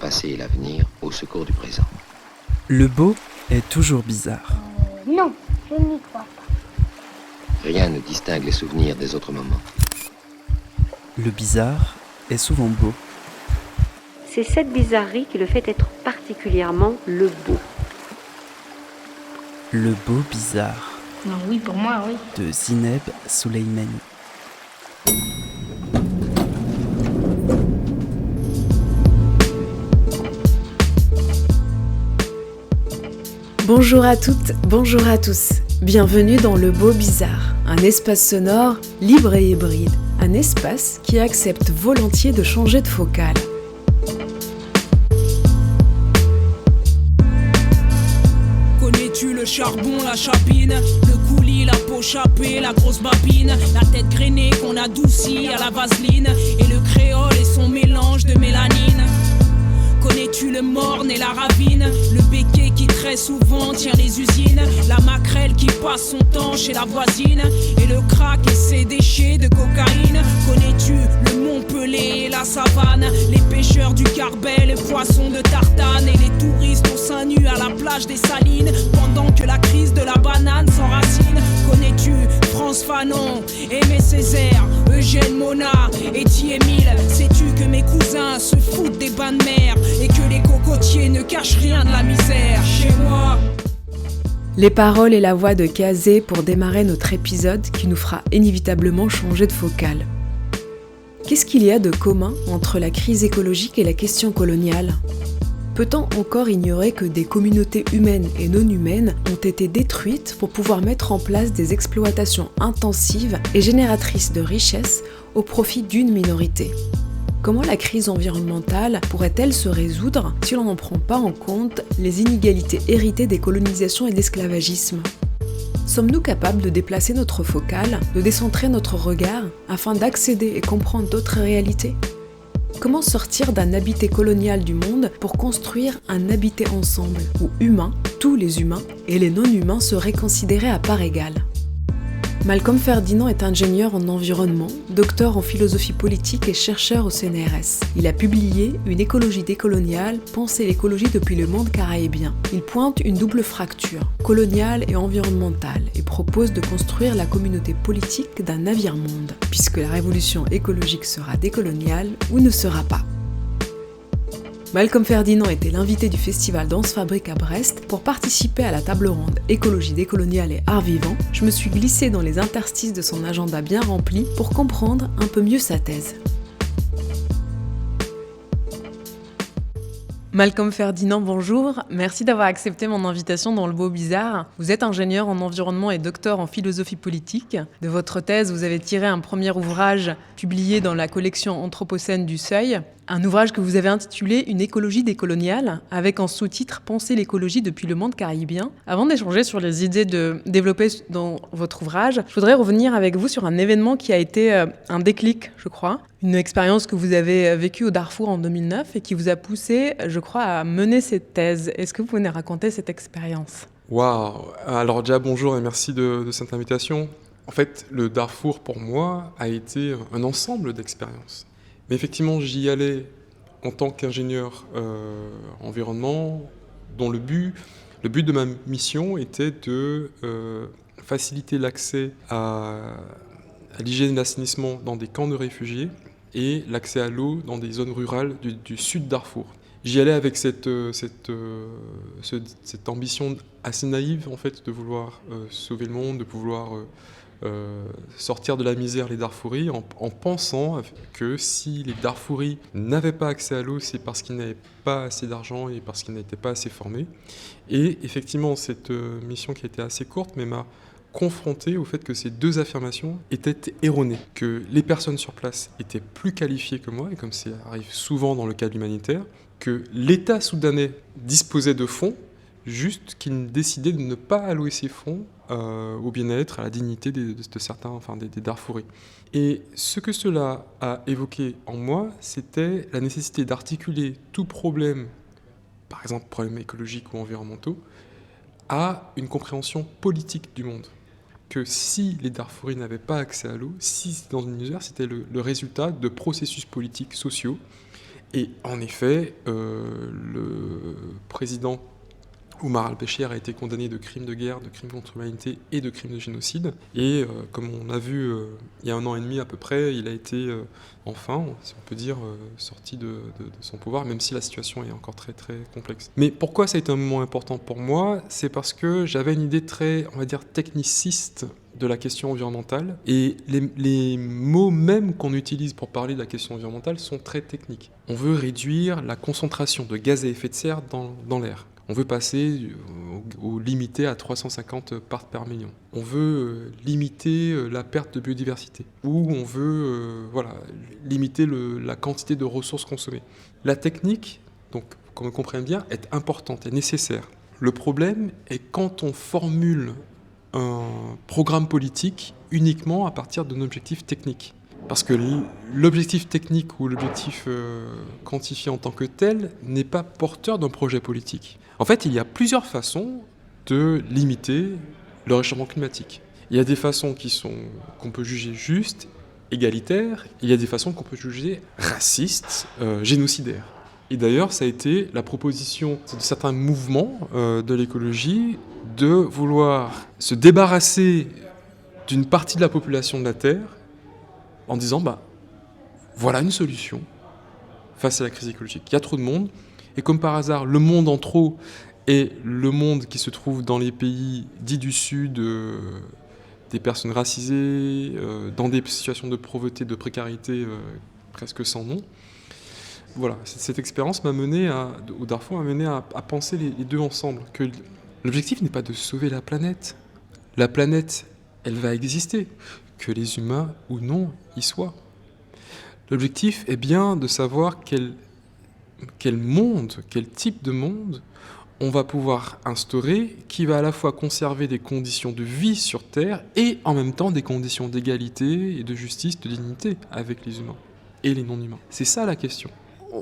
passé et l'avenir au secours du présent. Le beau est toujours bizarre. Non, je n'y crois pas. Rien ne distingue les souvenirs des autres moments. Le bizarre est souvent beau. C'est cette bizarrerie qui le fait être particulièrement le beau. Le beau bizarre Non, oui, pour moi, oui. de Zineb Souleimani. Bonjour à toutes, bonjour à tous. Bienvenue dans Le Beau Bizarre, un espace sonore libre et hybride. Un espace qui accepte volontiers de changer de focale. Connais-tu le charbon, la chapine, le coulis, la peau chapée, la grosse babine, la tête grainée qu'on adoucit à la vaseline, et le créole et son mélange de mélanine? Connais-tu le morne et la ravine, le béquet qui très souvent tient les usines, la maquerelle qui passe son temps chez la voisine, et le crack et ses déchets de cocaïne? Connais-tu le Mont-Pelé et la savane, les pêcheurs du Carbet, les poissons de Tartane, et les touristes au sein nu à la plage des Salines, pendant que la crise de la banane s'enracine? Connais-tu France Fanon, Aimé Césaire, Eugène Monat et Thierry-Émile? Sais-tu que mes cousins se foutent des bains de mer et que les cocotiers ne cachent rien de la misère chez moi? Les paroles et la voix de Kazé pour démarrer notre épisode qui nous fera inévitablement changer de focale. Qu'est-ce qu'il y a de commun entre la crise écologique et la question coloniale ? Peut-on encore ignorer que des communautés humaines et non humaines ont été détruites pour pouvoir mettre en place des exploitations intensives et génératrices de richesses au profit d'une minorité ? Comment la crise environnementale pourrait-elle se résoudre si l'on n'en prend pas en compte les inégalités héritées des colonisations et de l'esclavagisme ? Sommes-nous capables de déplacer notre focale, de décentrer notre regard afin d'accéder et comprendre d'autres réalités ? Comment sortir d'un habité colonial du monde pour construire un habité ensemble où humains, tous les humains et les non-humains seraient considérés à part égale ? Malcolm Ferdinand est ingénieur en environnement, docteur en philosophie politique et chercheur au CNRS. Il a publié Une écologie décoloniale, penser l'écologie depuis le monde caribéen. Il pointe une double fracture, coloniale et environnementale, et propose de construire la communauté politique d'un navire-monde, puisque la révolution écologique sera décoloniale ou ne sera pas. Malcolm Ferdinand était l'invité du festival Danse Fabrique à Brest pour participer à la table ronde Écologie décoloniale et art vivant. Je me suis glissée dans les interstices de son agenda bien rempli pour comprendre un peu mieux sa thèse. Malcolm Ferdinand, bonjour. Merci d'avoir accepté mon invitation dans Le Beau Bizarre. Vous êtes ingénieur en environnement et docteur en philosophie politique. De votre thèse, vous avez tiré un premier ouvrage publié dans la collection Anthropocène du Seuil. Un ouvrage que vous avez intitulé Une écologie décoloniale, avec en sous-titre Penser l'écologie depuis le monde caribéen. Avant d'échanger sur les idées développées dans votre ouvrage, je voudrais revenir avec vous sur un événement qui a été un déclic, je crois. Une expérience que vous avez vécue au Darfour en 2009 et qui vous a poussé, je crois, à mener cette thèse. Est-ce que vous pouvez nous raconter cette expérience ? Waouh! Alors déjà, bonjour et merci de cette invitation. En fait, le Darfour, pour moi, a été un ensemble d'expériences. Mais effectivement, j'y allais en tant qu'ingénieur environnement, dont le but de ma mission était de faciliter l'accès à l'hygiène et l'assainissement dans des camps de réfugiés et l'accès à l'eau dans des zones rurales du sud Darfour. J'y allais avec cette ambition assez naïve en fait, de vouloir sauver le monde, de vouloir sortir de la misère les Darfouris, en pensant que si les Darfouris n'avaient pas accès à l'eau, c'est parce qu'ils n'avaient pas assez d'argent et parce qu'ils n'étaient pas assez formés. Et effectivement, cette mission qui a été assez courte, mais m'a confronté au fait que ces deux affirmations étaient erronées, que les personnes sur place étaient plus qualifiées que moi, et comme ça arrive souvent dans le cadre humanitaire, que l'État soudanais disposait de fonds, juste qu'il décidait de ne pas allouer ces fonds au bien-être, à la dignité de certains, enfin des Darfouris. Et ce que cela a évoqué en moi, c'était la nécessité d'articuler tout problème, par exemple problèmes écologiques ou environnementaux, à une compréhension politique du monde. Que si les Darfouris n'avaient pas accès à l'eau, si c'était dans une misère, c'était le résultat de processus politiques, sociaux, Et en effet, le président Oumar al-Béchir a été condamné de crimes de guerre, de crimes contre l'humanité et de crimes de génocide. Et comme on a vu il y a 1 an et demi à peu près, il a été enfin, si on peut dire, sorti de son pouvoir, même si la situation est encore très très complexe. Mais pourquoi ça a été un moment important pour moi ? C'est parce que j'avais une idée très, on va dire, techniciste de la question environnementale. Et les mots même qu'on utilise pour parler de la question environnementale sont très techniques. On veut réduire la concentration de gaz à effet de serre dans l'air. On veut passer au limité à 350 parts par million. On veut limiter la perte de biodiversité. Ou on veut limiter la quantité de ressources consommées. La technique, donc, qu'on me comprenne bien, est importante et nécessaire. Le problème est quand on formule un programme politique uniquement à partir d'un objectif technique. Parce que l'objectif technique ou l'objectif quantifié en tant que tel n'est pas porteur d'un projet politique. En fait, il y a plusieurs façons de limiter le réchauffement climatique. Il y a des façons qu'on peut juger justes, égalitaires, il y a des façons qu'on peut juger racistes, génocidaires. Et d'ailleurs, ça a été la proposition de certains mouvements de l'écologie de vouloir se débarrasser d'une partie de la population de la Terre en disant, voilà une solution face à la crise écologique. Il y a trop de monde, et comme par hasard, le monde en trop est le monde qui se trouve dans les pays dits du Sud, des personnes racisées, dans des situations de pauvreté, de précarité presque sans nom. Voilà, cette expérience au Darfour m'a mené à penser les deux ensemble, que l'objectif n'est pas de sauver la planète. La planète, elle va exister, que les humains ou non y soient. L'objectif est bien de savoir quel type de monde on va pouvoir instaurer qui va à la fois conserver des conditions de vie sur Terre et en même temps des conditions d'égalité et de justice, de dignité avec les humains et les non-humains. C'est ça la question.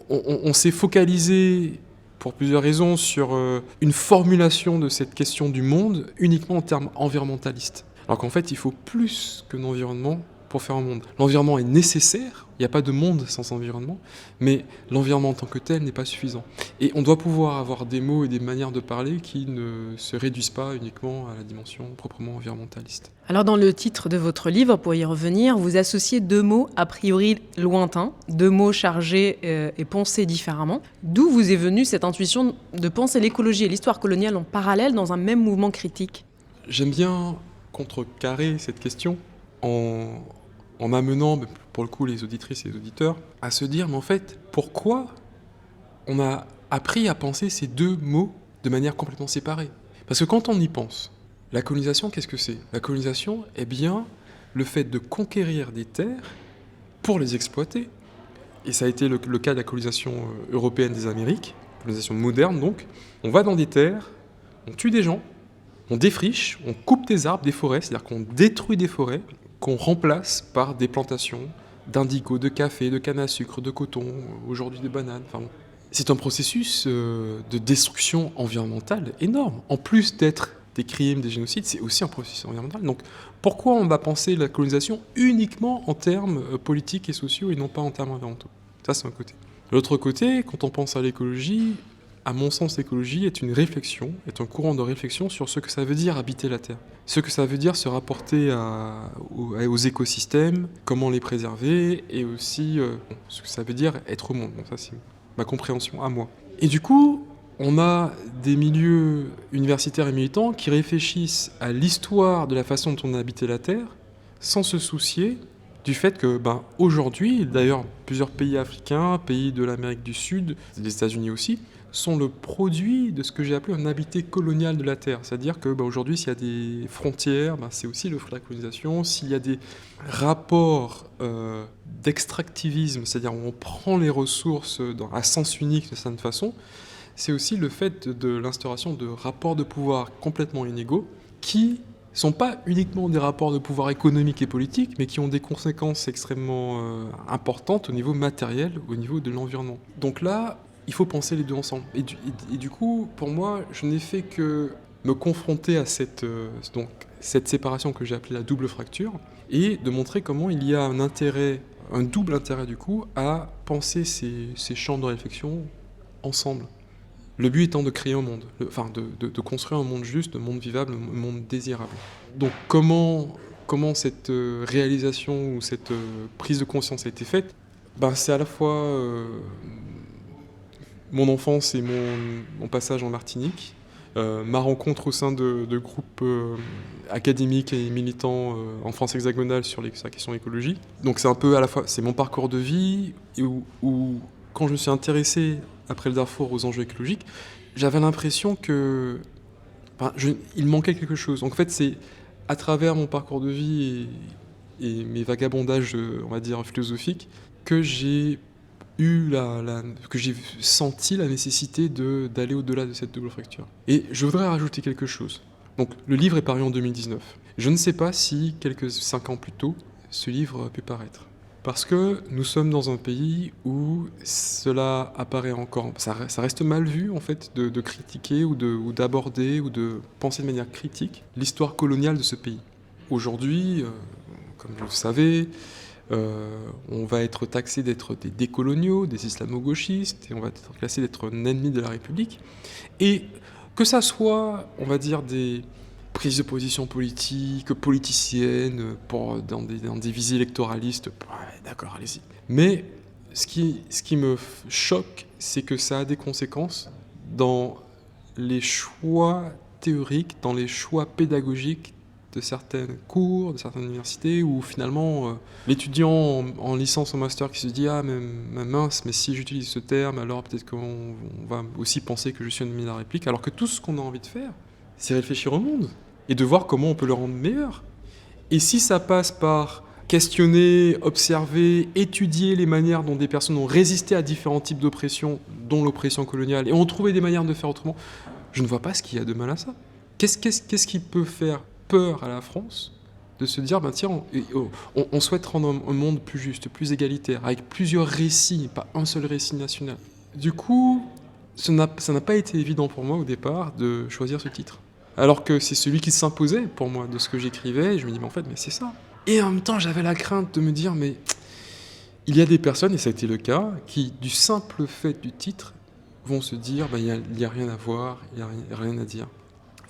On s'est focalisé pour plusieurs raisons sur une formulation de cette question du monde uniquement en termes environnementalistes. Alors qu'en fait, il faut plus que l'environnement pour faire un monde. L'environnement est nécessaire, il n'y a pas de monde sans environnement, mais l'environnement en tant que tel n'est pas suffisant. Et on doit pouvoir avoir des mots et des manières de parler qui ne se réduisent pas uniquement à la dimension proprement environnementaliste. Alors dans le titre de votre livre, pour y revenir, vous associez 2 mots a priori lointains, 2 mots chargés et pensés différemment. D'où vous est venue cette intuition de penser l'écologie et l'histoire coloniale en parallèle dans un même mouvement critique ? J'aime bien contrecarrer cette question en amenant, pour le coup, les auditrices et les auditeurs à se dire, mais en fait, pourquoi on a appris à penser ces 2 mots de manière complètement séparée ? Parce que quand on y pense, la colonisation, qu'est-ce que c'est ? La colonisation est bien le fait de conquérir des terres pour les exploiter. Et ça a été le cas de la colonisation européenne des Amériques, colonisation moderne donc. On va dans des terres, on tue des gens, on défriche, on coupe des arbres, des forêts, c'est-à-dire qu'on détruit des forêts, qu'on remplace par des plantations d'indigo, de café, de canne à sucre, de coton, aujourd'hui des bananes. Enfin bon. C'est un processus de destruction environnementale énorme. En plus d'être des crimes, des génocides, c'est aussi un processus environnemental. Donc pourquoi on va penser la colonisation uniquement en termes politiques et sociaux et non pas en termes environnementaux ? Ça, c'est un côté. De l'autre côté, quand on pense à l'écologie, à mon sens, l'écologie est une réflexion, est un courant de réflexion sur ce que ça veut dire habiter la Terre. Ce que ça veut dire se rapporter aux écosystèmes, comment les préserver, et aussi ce que ça veut dire être au monde. Bon, ça, c'est ma compréhension à moi. Et du coup, on a des milieux universitaires et militants qui réfléchissent à l'histoire de la façon dont on a habité la Terre, sans se soucier du fait que, aujourd'hui, d'ailleurs, plusieurs pays africains, pays de l'Amérique du Sud, des États-Unis aussi, sont le produit de ce que j'ai appelé un habité colonial de la Terre. C'est-à-dire que aujourd'hui, s'il y a des frontières, c'est aussi le fruit de la colonisation. S'il y a des rapports d'extractivisme, c'est-à-dire où on prend les ressources à sens unique de certaine façon, c'est aussi le fait de l'instauration de rapports de pouvoir complètement inégaux qui ne sont pas uniquement des rapports de pouvoir économique et politique, mais qui ont des conséquences extrêmement importantes au niveau matériel, au niveau de l'environnement. Donc là, il faut penser les deux ensemble. Et du coup, pour moi, je n'ai fait que me confronter à cette séparation que j'ai appelée la double fracture, et de montrer comment il y a un intérêt un double intérêt du coup à penser ces champs de réflexion ensemble. Le but étant de créer un monde, de construire un monde juste, un monde vivable, un monde désirable. Donc comment cette réalisation ou cette prise de conscience a été faite? C'est à la fois mon enfance et mon passage en Martinique, ma rencontre au sein de groupes académiques et militants en France hexagonale sur la question écologique. Donc c'est un peu à la fois, c'est mon parcours de vie où quand je me suis intéressé après le Darfour aux enjeux écologiques, j'avais l'impression que il manquait quelque chose. Donc en fait c'est à travers mon parcours de vie et mes vagabondages, on va dire, philosophiques, que j'ai senti la nécessité d'aller au-delà de cette double fracture. Et je voudrais rajouter quelque chose. Donc, le livre est paru en 2019. Je ne sais pas si, quelques 5 ans plus tôt, ce livre a pu paraître. Parce que nous sommes dans un pays où cela apparaît encore... Ça reste mal vu, en fait, de critiquer ou d'aborder ou de penser de manière critique l'histoire coloniale de ce pays. Aujourd'hui, comme vous le savez... on va être taxé d'être des décoloniaux, des islamo-gauchistes, et on va être classé d'être un ennemi de la République. Et que ça soit, on va dire, des prises de position politiques, politiciennes, dans des visées électoralistes, d'accord, allez-y. Mais ce qui me choque, c'est que ça a des conséquences dans les choix théoriques, dans les choix pédagogiques de certains cours, de certaines universités, où finalement l'étudiant en licence, en master qui se dit « Ah, mais mince, mais si j'utilise ce terme, alors peut-être qu'on va aussi penser que je suis un ennemi de la République », alors que tout ce qu'on a envie de faire, c'est réfléchir au monde, et de voir comment on peut le rendre meilleur. Et si ça passe par questionner, observer, étudier les manières dont des personnes ont résisté à différents types d'oppression, dont l'oppression coloniale, et ont trouvé des manières de faire autrement, je ne vois pas ce qu'il y a de mal à ça. Qu'est-ce qui peut faire peur à la France de se dire tiens, on souhaite rendre un monde plus juste, plus égalitaire, avec plusieurs récits, pas un seul récit national. Du coup, ça n'a pas été évident pour moi au départ de choisir ce titre. Alors que c'est celui qui s'imposait pour moi de ce que j'écrivais, et je me dis mais c'est ça. Et en même temps, j'avais la crainte de me dire mais il y a des personnes, et ça a été le cas, qui du simple fait du titre vont se dire il n'y a rien à voir, il n'y a rien à dire.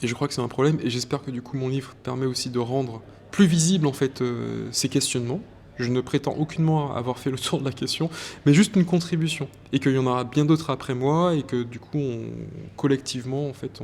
Et je crois que c'est un problème, et j'espère que du coup mon livre permet aussi de rendre plus visible en fait ces questionnements. Je ne prétends aucunement avoir fait le tour de la question, mais juste une contribution, et qu'il y en aura bien d'autres après moi, et que du coup collectivement en fait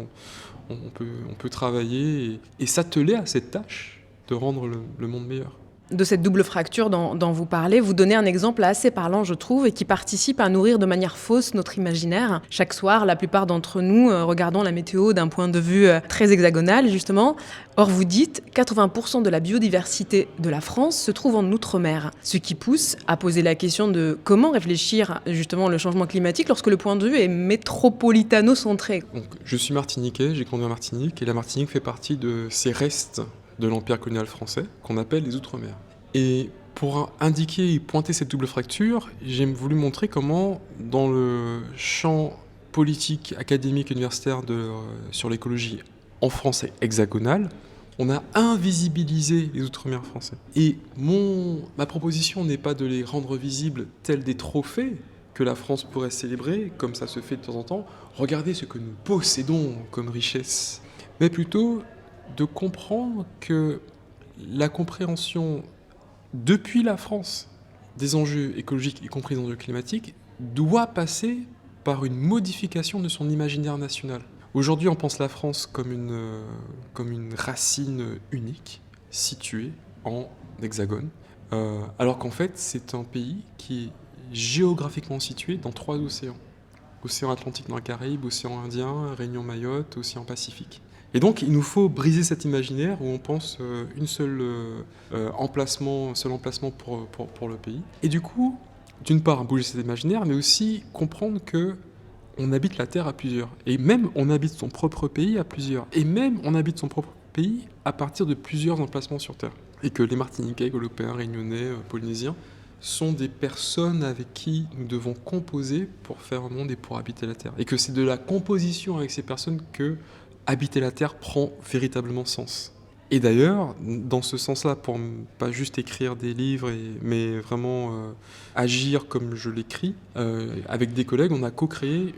on peut travailler et s'atteler à cette tâche de rendre le monde meilleur. De cette double fracture dont vous parlez, vous donnez un exemple assez parlant, je trouve, et qui participe à nourrir de manière fausse notre imaginaire. Chaque soir, la plupart d'entre nous regardons la météo d'un point de vue très hexagonal, justement. Or, vous dites 80% de la biodiversité de la France se trouve en Outre-mer, ce qui pousse à poser la question de comment réfléchir justement le changement climatique lorsque le point de vue est métropolitano-centré. Donc, je suis martiniquais, j'ai grandi en Martinique, et la Martinique fait partie de ces restes de l'Empire colonial français, qu'on appelle les Outre-mer. Et pour indiquer et pointer cette double fracture, j'ai voulu montrer comment, dans le champ politique, académique, universitaire sur l'écologie en français hexagonal, on a invisibilisé les Outre-mer français. Et ma proposition n'est pas de les rendre visibles tels des trophées que la France pourrait célébrer, comme ça se fait de temps en temps. Regardez ce que nous possédons comme richesse. Mais plutôt de comprendre que la compréhension depuis la France des enjeux écologiques, y compris des enjeux climatiques, doit passer par une modification de son imaginaire national. Aujourd'hui, on pense la France comme une racine unique, située en hexagone, alors qu'en fait, c'est un pays qui est géographiquement situé dans 3 océans. Océan Atlantique dans le Caraïbe, océan Indien, Réunion Mayotte, océan Pacifique. Et donc, il nous faut briser cet imaginaire où on pense un seul emplacement pour le pays. Et du coup, d'une part, bouger cet imaginaire, mais aussi comprendre qu'on habite la Terre à plusieurs. Et même, on habite son propre pays à plusieurs. Et même, on habite son propre pays à partir de plusieurs emplacements sur Terre. Et que les Martiniquais, Guadeloupéens, Réunionnais, Polynésiens sont des personnes avec qui nous devons composer pour faire un monde et pour habiter la Terre. Et que c'est de la composition avec ces personnes que habiter la Terre prend véritablement sens. Et d'ailleurs, dans ce sens-là, pour pas juste écrire des livres, mais vraiment agir comme je l'écris, avec des collègues, on a co-créé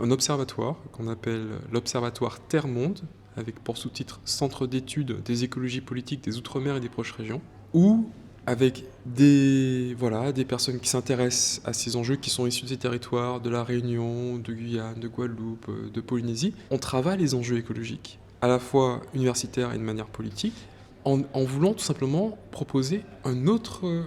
un observatoire qu'on appelle l'Observatoire Terre-Monde, avec pour sous-titre Centre d'études des écologies politiques des Outre-mer et des Proches Régions, où, avec des personnes qui s'intéressent à ces enjeux, qui sont issus de ces territoires, de la Réunion, de Guyane, de Guadeloupe, de Polynésie, on travaille les enjeux écologiques, à la fois universitaire et de manière politique, en voulant tout simplement proposer un autre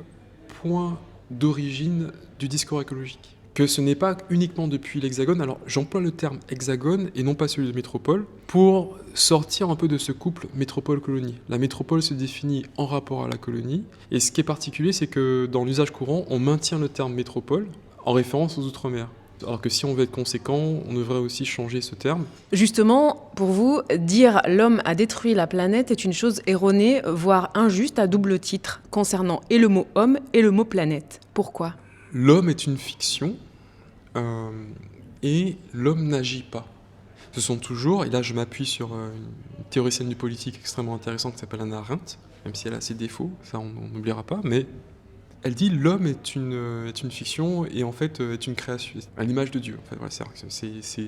point d'origine du discours écologique. Que ce n'est pas uniquement depuis l'Hexagone, alors j'emploie le terme Hexagone et non pas celui de métropole, pour sortir un peu de ce couple métropole-colonie. La métropole se définit en rapport à la colonie, et ce qui est particulier, c'est que dans l'usage courant, on maintient le terme métropole en référence aux Outre-mer. Alors que si on veut être conséquent, on devrait aussi changer ce terme. Justement, pour vous, dire l'homme a détruit la planète est une chose erronée, voire injuste à double titre, concernant et le mot homme et le mot planète. Pourquoi ? L'homme est une fiction et l'homme n'agit pas. Ce sont toujours, et là je m'appuie sur une théoricienne du politique extrêmement intéressante qui s'appelle Hannah Arendt, même si elle a ses défauts, ça on n'oubliera pas, mais elle dit l'homme est une fiction et en fait est une création, à l'image de Dieu. En fait, voilà, c'est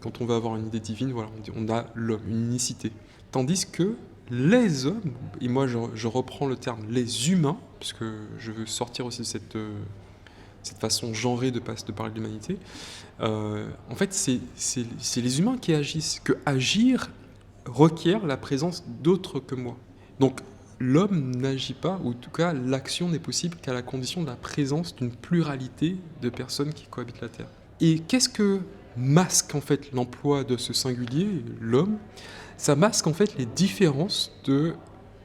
quand on veut avoir une idée divine, voilà, on a l'homme, une unicité. Tandis que les hommes, et moi je reprends le terme les humains, puisque je veux sortir aussi de cette façon genrée de parler de l'humanité, en fait c'est les humains qui agissent, que agir requiert la présence d'autres que moi. Donc l'homme n'agit pas, ou en tout cas l'action n'est possible qu'à la condition de la présence d'une pluralité de personnes qui cohabitent la Terre. Et qu'est-ce que masque en fait l'emploi de ce singulier, l'homme ? Ça masque en fait les différences de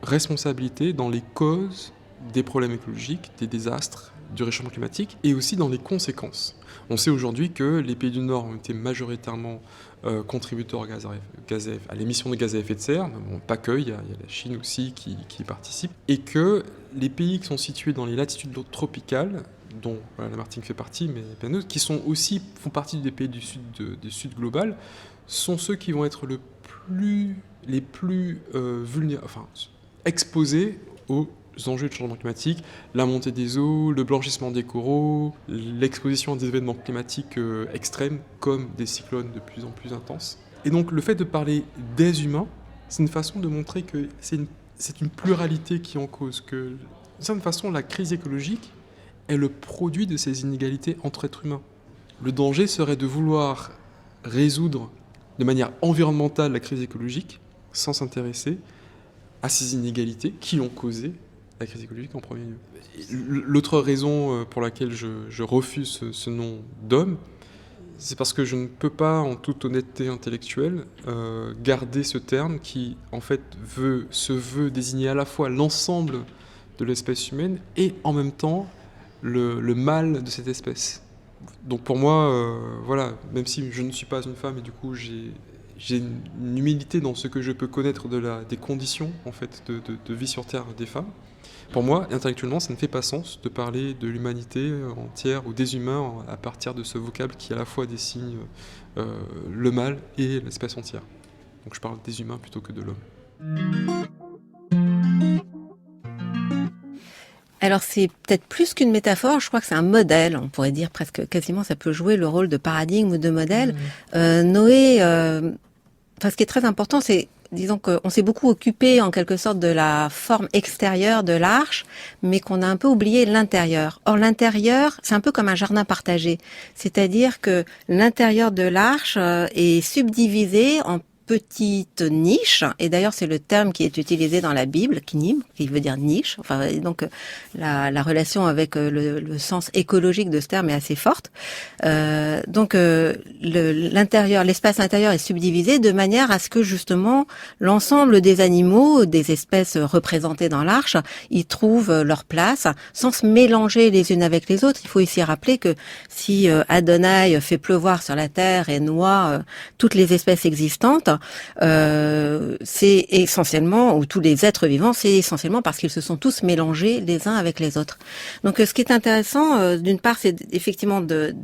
responsabilité dans les causes des problèmes écologiques, des désastres, du réchauffement climatique, et aussi dans les conséquences. On sait aujourd'hui que les pays du Nord ont été majoritairement contributeurs à l'émission de gaz à effet de serre, bon, pas que, il y a la Chine aussi qui participe, et que les pays qui sont situés dans les latitudes tropicales, dont voilà, la Martinique fait partie, mais plein d'autres, qui sont aussi, font partie des pays du sud global, sont ceux qui vont être les plus exposés aux enjeux de changement climatique, la montée des eaux, le blanchissement des coraux, l'exposition à des événements climatiques extrêmes comme des cyclones de plus en plus intenses. Et donc le fait de parler des humains, c'est une façon de montrer que c'est une pluralité qui est en cause, que d'une certaine façon la crise écologique est le produit de ces inégalités entre êtres humains. Le danger serait de vouloir résoudre de manière environnementale la crise écologique sans s'intéresser à ces inégalités qui ont causé la crise écologique en premier lieu. L'autre raison pour laquelle je refuse ce nom d'homme, c'est parce que je ne peux pas, en toute honnêteté intellectuelle, garder ce terme qui, en fait, se veut désigner à la fois l'ensemble de l'espèce humaine et, en même temps, le mal de cette espèce. Donc pour moi, voilà, même si je ne suis pas une femme et du coup j'ai une humilité dans ce que je peux connaître des conditions en fait de vie sur Terre des femmes. Pour moi, intellectuellement, ça ne fait pas sens de parler de l'humanité entière ou des humains à partir de ce vocable qui à la fois désigne le mal et l'espèce entière. Donc je parle des humains plutôt que de l'homme. Alors c'est peut-être plus qu'une métaphore, je crois que c'est un modèle, on pourrait dire presque quasiment, ça peut jouer le rôle de paradigme ou de modèle. Noé, ce qui est très important, c'est, disons qu'on s'est beaucoup occupé en quelque sorte de la forme extérieure de l'arche, mais qu'on a un peu oublié l'intérieur. Or l'intérieur, c'est un peu comme un jardin partagé, c'est-à-dire que l'intérieur de l'arche est subdivisé en petite niche, et d'ailleurs c'est le terme qui est utilisé dans la Bible, kinim, qui veut dire niche. Enfin, donc la relation avec le sens écologique de ce terme est assez forte. Donc l'intérieur, l'espace intérieur est subdivisé de manière à ce que justement l'ensemble des animaux, des espèces représentées dans l'arche, y trouvent leur place sans se mélanger les unes avec les autres. Il faut ici rappeler que si Adonai fait pleuvoir sur la terre et noie toutes les espèces existantes, c'est essentiellement, ou tous les êtres vivants, c'est essentiellement parce qu'ils se sont tous mélangés les uns avec les autres. Donc ce qui est intéressant, d'une part, c'est effectivement de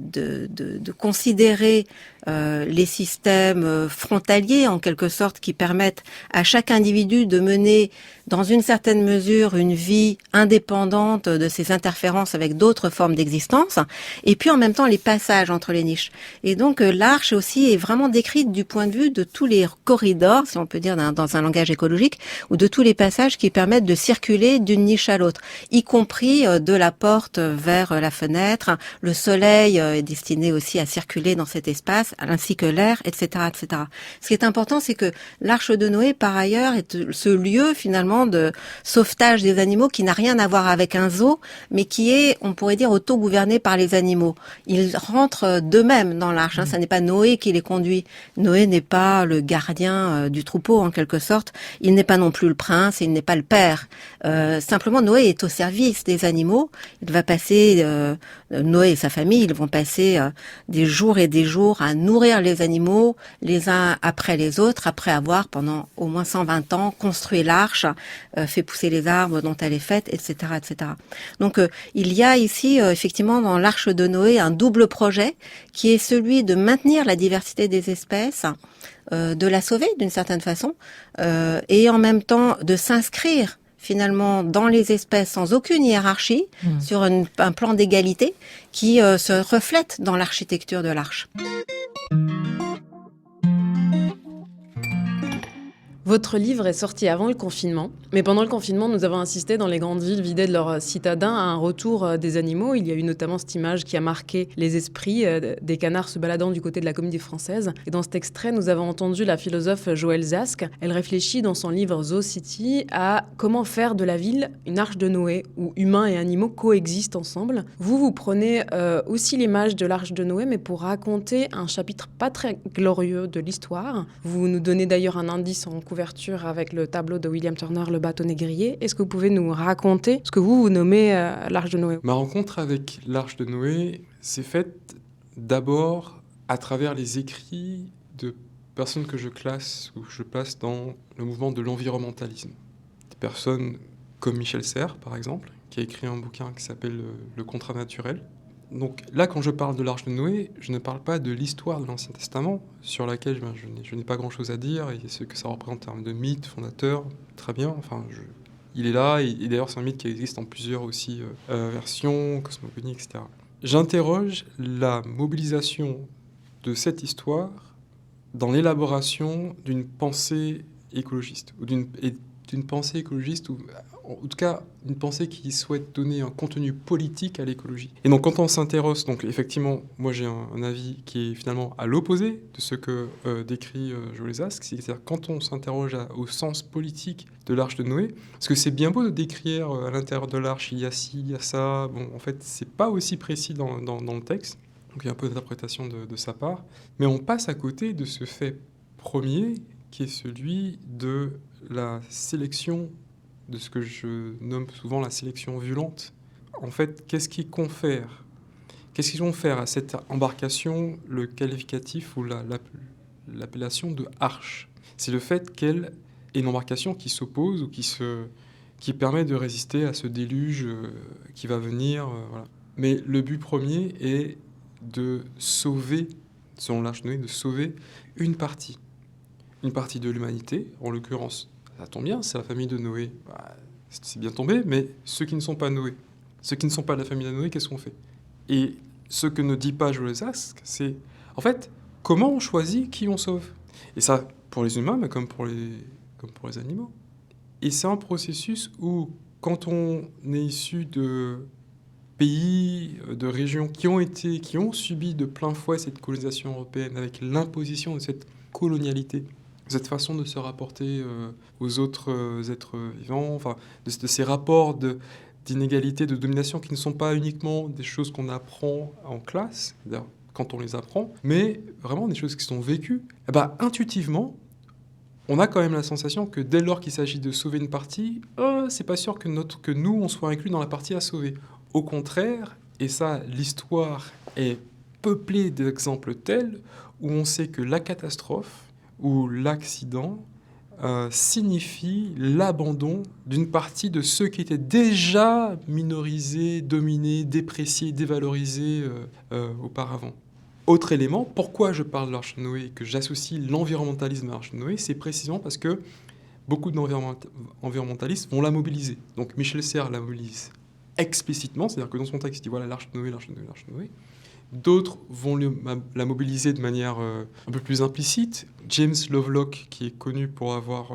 considérer les systèmes frontaliers en quelque sorte qui permettent à chaque individu de mener dans une certaine mesure une vie indépendante de ses interférences avec d'autres formes d'existence, et puis en même temps les passages entre les niches. Et donc l'arche aussi est vraiment décrite du point de vue de tous les corridors, si on peut dire dans un langage écologique, ou de tous les passages qui permettent de circuler d'une niche à l'autre, y compris de la porte vers la fenêtre. Le soleil est destiné aussi à circuler dans cet espace, ainsi que l'air, etc., etc. Ce qui est important, c'est que l'Arche de Noé, par ailleurs, est ce lieu finalement de sauvetage des animaux qui n'a rien à voir avec un zoo, mais qui est, on pourrait dire, autogouverné par les animaux. Ils rentrent d'eux-mêmes dans l'arche. Ça n'est pas Noé qui les conduit. Noé n'est pas le gardien du troupeau, en quelque sorte. Il n'est pas non plus le prince, il n'est pas le père. Simplement, Noé est au service des animaux. Il va passer, Noé et sa famille, ils vont passer des jours et des jours à nourrir les animaux, les uns après les autres, après avoir, pendant au moins 120 ans, construit l'arche, fait pousser les arbres dont elle est faite, etc., etc. Donc, il y a ici, effectivement, dans l'Arche de Noé, un double projet qui est celui de maintenir la diversité des espèces, de la sauver d'une certaine façon, et en même temps de s'inscrire finalement dans les espèces sans aucune hiérarchie, sur un plan d'égalité qui se reflète dans l'architecture de l'arche. Votre livre est sorti avant le confinement, mais pendant le confinement, nous avons assisté dans les grandes villes vidées de leurs citadins à un retour des animaux. Il y a eu notamment cette image qui a marqué les esprits, des canards se baladant du côté de la Comédie Française. Et dans cet extrait, nous avons entendu la philosophe Joëlle Zask. Elle réfléchit dans son livre Zoo City à comment faire de la ville une arche de Noé, où humains et animaux coexistent ensemble. Vous prenez aussi l'image de l'arche de Noé, mais pour raconter un chapitre pas très glorieux de l'histoire. Vous nous donnez d'ailleurs un indice en couverture avec le tableau de William Turner, Le bateau négrier. Est-ce que vous pouvez nous raconter ce que vous nommez l'Arche de Noé ? Ma rencontre avec l'Arche de Noé s'est faite d'abord à travers les écrits de personnes que je classe ou que je place dans le mouvement de l'environnementalisme. Des personnes comme Michel Serres, par exemple, qui a écrit un bouquin qui s'appelle Le contrat naturel. Donc là, quand je parle de l'Arche de Noé, je ne parle pas de l'histoire de l'Ancien Testament, sur laquelle je n'ai pas grand-chose à dire, et ce que ça représente en termes de mythe fondateur, très bien, il est là, et d'ailleurs c'est un mythe qui existe en plusieurs aussi versions, cosmogonie, etc. J'interroge la mobilisation de cette histoire dans l'élaboration d'une pensée écologiste, ou d'une pensée écologiste, ou en tout cas une pensée qui souhaite donner un contenu politique à l'écologie. Et donc quand on s'interroge, donc effectivement, moi j'ai un avis qui est finalement à l'opposé de ce que décrit Joëlle Zask, c'est-à-dire quand on s'interroge au sens politique de l'Arche de Noé, parce que c'est bien beau de décrire à l'intérieur de l'Arche, il y a ci, il y a ça, bon en fait c'est pas aussi précis dans le texte, donc il y a un peu d'interprétation de sa part, mais on passe à côté de ce fait premier qui est celui de la sélection, de ce que je nomme souvent la sélection violente. En fait, qu'est-ce qu'ils confèrent à cette embarcation le qualificatif ou l'appellation de arche? C'est le fait qu'elle est une embarcation qui s'oppose ou qui permet de résister à ce déluge qui va venir. Voilà. Mais le but premier est de sauver, selon l'Arche de Noé, de sauver une partie de l'humanité, en l'occurrence. Ça tombe bien, c'est la famille de Noé. C'est bien tombé, mais ceux qui ne sont pas Noé, ceux qui ne sont pas de la famille de Noé, qu'est-ce qu'on fait? Et ce que ne dit pas Joëlle Zask, c'est en fait comment on choisit qui on sauve. Et ça, pour les humains, mais comme pour les animaux. Et c'est un processus où, quand on est issu de pays, de régions qui ont subi de plein fouet cette colonisation européenne, avec l'imposition de cette colonialité, cette façon de se rapporter aux autres êtres vivants, enfin, de ces rapports d'inégalité, de domination qui ne sont pas uniquement des choses qu'on apprend en classe, quand on les apprend, mais vraiment des choses qui sont vécues. Et intuitivement, on a quand même la sensation que dès lors qu'il s'agit de sauver une partie, c'est pas sûr que nous, on soit inclus dans la partie à sauver. Au contraire, et ça, l'histoire est peuplée d'exemples tels où on sait que la catastrophe ou l'accident signifie l'abandon d'une partie de ceux qui étaient déjà minorisés, dominés, dépréciés, dévalorisés auparavant. Autre élément, pourquoi je parle de l'Arche de Noé et que j'associe l'environnementalisme à l'Arche de Noé, c'est précisément parce que beaucoup d'environnementalistes vont la mobiliser. Donc Michel Serres la mobilise explicitement, c'est-à-dire que dans son texte, il dit voilà l'Arche de Noé, l'Arche de Noé, l'Arche de Noé. D'autres vont la mobiliser de manière un peu plus implicite. James Lovelock, qui est connu pour avoir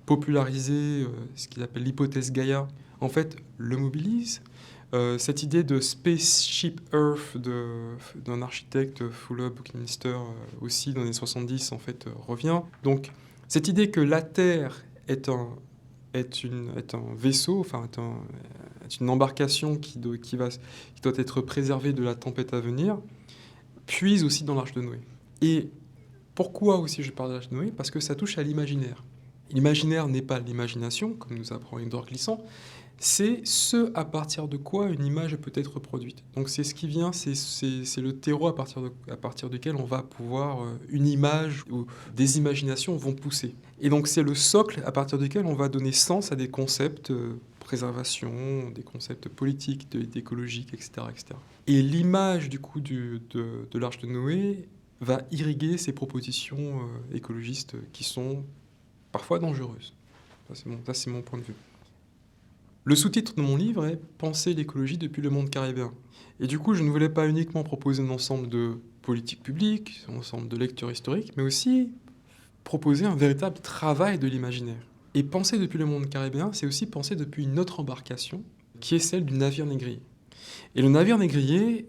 popularisé ce qu'il appelle l'hypothèse Gaïa, en fait, le mobilise. Cette idée de Spaceship Earth d'un architecte, Fuller Buckminster, aussi dans les années 70, en fait, revient. Donc, cette idée que la Terre est un vaisseau, enfin, est une embarcation qui doit être préservée de la tempête à venir, puise aussi dans l'Arche de Noé. Et pourquoi aussi je parle de l'Arche de Noé ? Parce que ça touche à l'imaginaire. L'imaginaire n'est pas l'imagination, comme nous apprend Édouard Glissant, c'est ce à partir de quoi une image peut être reproduite. Donc c'est ce qui vient, c'est le terreau à partir duquel on va pouvoir, une image ou des imaginations vont pousser. Et donc c'est le socle à partir duquel on va donner sens à des concepts préservation, des concepts politiques, d'écologiques, etc., etc. Et l'image du coup de l'Arche de Noé va irriguer ces propositions écologistes qui sont parfois dangereuses. Ça c'est mon point de vue. Le sous-titre de mon livre est « Penser l'écologie depuis le monde caribéen ». Et du coup, je ne voulais pas uniquement proposer un ensemble de politiques publiques, un ensemble de lectures historiques, mais aussi proposer un véritable travail de l'imaginaire. Et penser depuis le monde caribéen, c'est aussi penser depuis une autre embarcation, qui est celle du navire négrier. Et le navire négrier,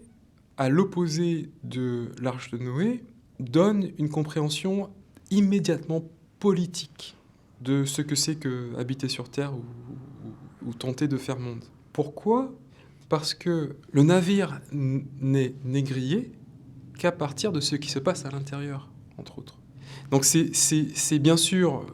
à l'opposé de l'Arche de Noé, donne une compréhension immédiatement politique de ce que c'est que habiter sur Terre ou tenter de faire monde. Pourquoi ? Parce que le navire n'est négrier qu'à partir de ce qui se passe à l'intérieur, entre autres. Donc c'est bien sûr,